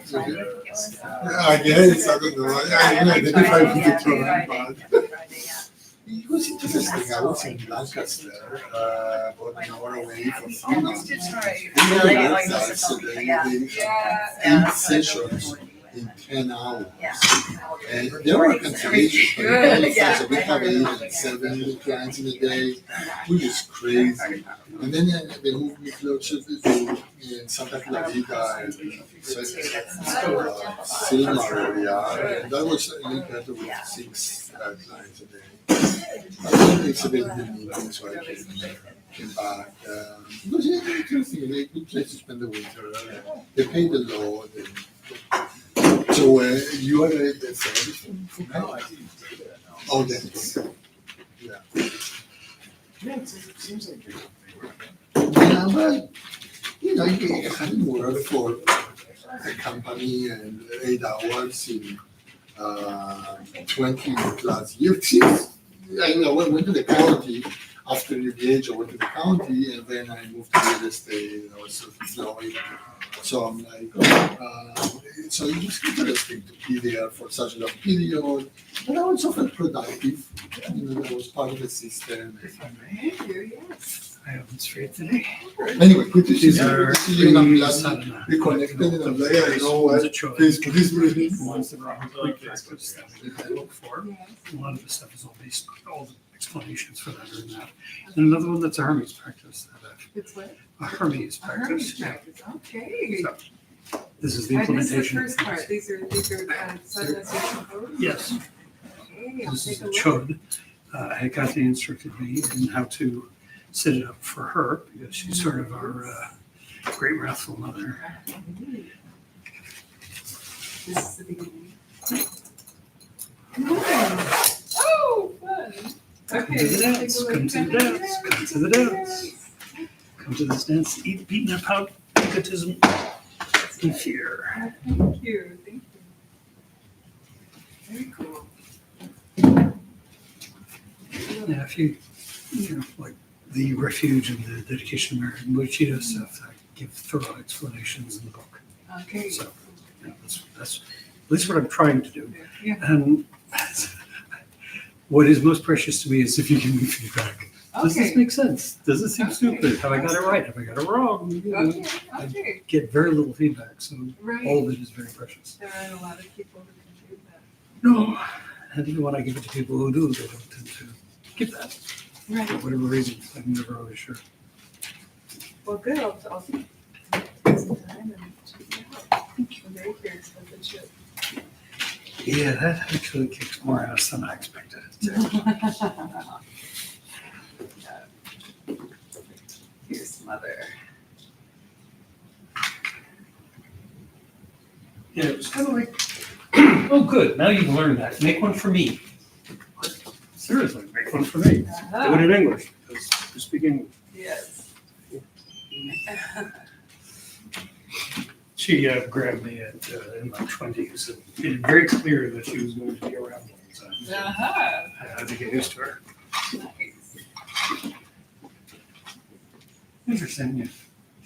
So I guess, I don't know. I don't identify with the term, but it was interesting. I was in Lancaster, about an hour away from Almost Phoenix. just right. So they 8 sessions in 10 hours. And there were cancellations, but so we have 8 and 7 clients in a day, which is crazy. And then they moved me closer to in Santa Clarita and Silmar area, and that was a little better with 6 clients a day. I think it's a bit meeting, so I came back. It was interesting, a good place to spend the winter. They paid a lot. So you are the service from No, I didn't do that, no. Oh, that's Yeah, it seems like they were. yeah, well, you hadn't worked for a company and 8 hours in 20 plus years. I went to the county after you engaged. I went to the county and then I moved to real estate. I was self-employed. So I'm like, so it was interesting to be there for such a long period. But I also felt productive. That was part of the system. Thank you, yes. I haven't straight today. Anyway, good to see These you. are Good to see you. And I'm glad Sadhana. we connected. And I'm like, I know what One's a choice. Facebook is really. One's the quick practice that we look for. A lot of the stuff is all based, all the explanations for that are in that. And another one that's a Hermes practice. It's what? A Hermes A Hermes practice. Yeah. practice, okay. So, this is the I missed the implementation. first part, these are sadhana poses? Yes, Okay, I'll this is take a a look. chod. Hekate instructed me in how to set it up for her because she's sort of our great wrathful mother. This is the beginning. Oh, fun. Come Okay. to the take a dance, look. come to the dance, come to the dance. Come to this dance, eat, beat, and pout, egotism, and fear. Thank you, thank you. Very cool. Yeah, if you like the refuge and the dedication of Mary Mochita stuff, I give thorough explanations in the book. Okay. So, that's at least what I'm trying to do. Yeah. And what is most precious to me is if you give me feedback. Does this Okay. make sense? Does it seem Okay. stupid? Have I got it right? Have I got it wrong? You know, Okay. Okay. get very little feedback, so Right. all of it is very precious. There aren't a lot of people who can do that. No, and even when I give it to people who do, they don't tend to give that Right. for whatever reason. I'm never always sure. Well, good. I'll take some time and check it out. I'm very curious about the chip. Yeah, that actually kicks more ass than I expected it to. Here's some other. Yeah, it was kind of like, oh, good. Now you've learned that. Make one for me. Seriously, make one for me. Do it in English, because you speak English. Yes. She grabbed me in my 20s and made it very clear that she was going to be around all the time. So Uh-huh. I had to get used to her. Nice. Interesting. Yeah.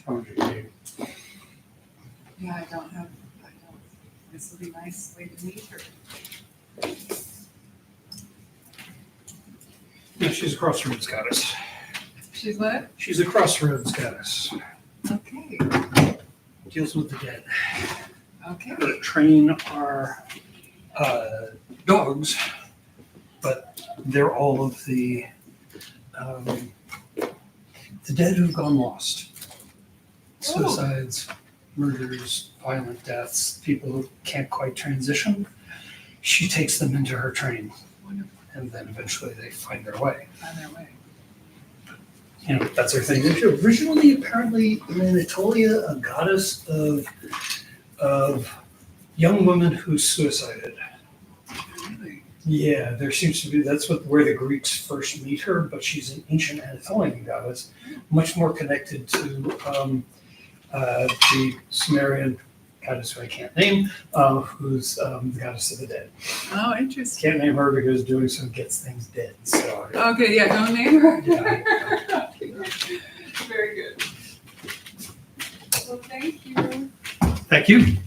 Challenging game. Yeah, I don't. This will be a nice way to meet her. Yeah, she's a crossroads goddess. She's what? She's a crossroads goddess. Okay. Deals with the dead. Okay. Train our dogs, but they're all of the dead who've gone lost. Suicides, murders, violent deaths, people who can't quite transition. She takes them into her training, Wonderful. and then eventually they find their way. On their way. You know, that's her thing. She's originally, apparently, in Anatolia, a goddess of young women who suicided. Really? Yeah, there seems to be, that's where the Greeks first meet her, but she's an ancient Anatolian goddess, much more connected to the Sumerian goddess who I can't name, who's the goddess of the dead. Oh, interesting. Can't name her because doing so gets things dead. So Okay, yeah, don't name her. Yeah. Very good. Well, thank you. thank you.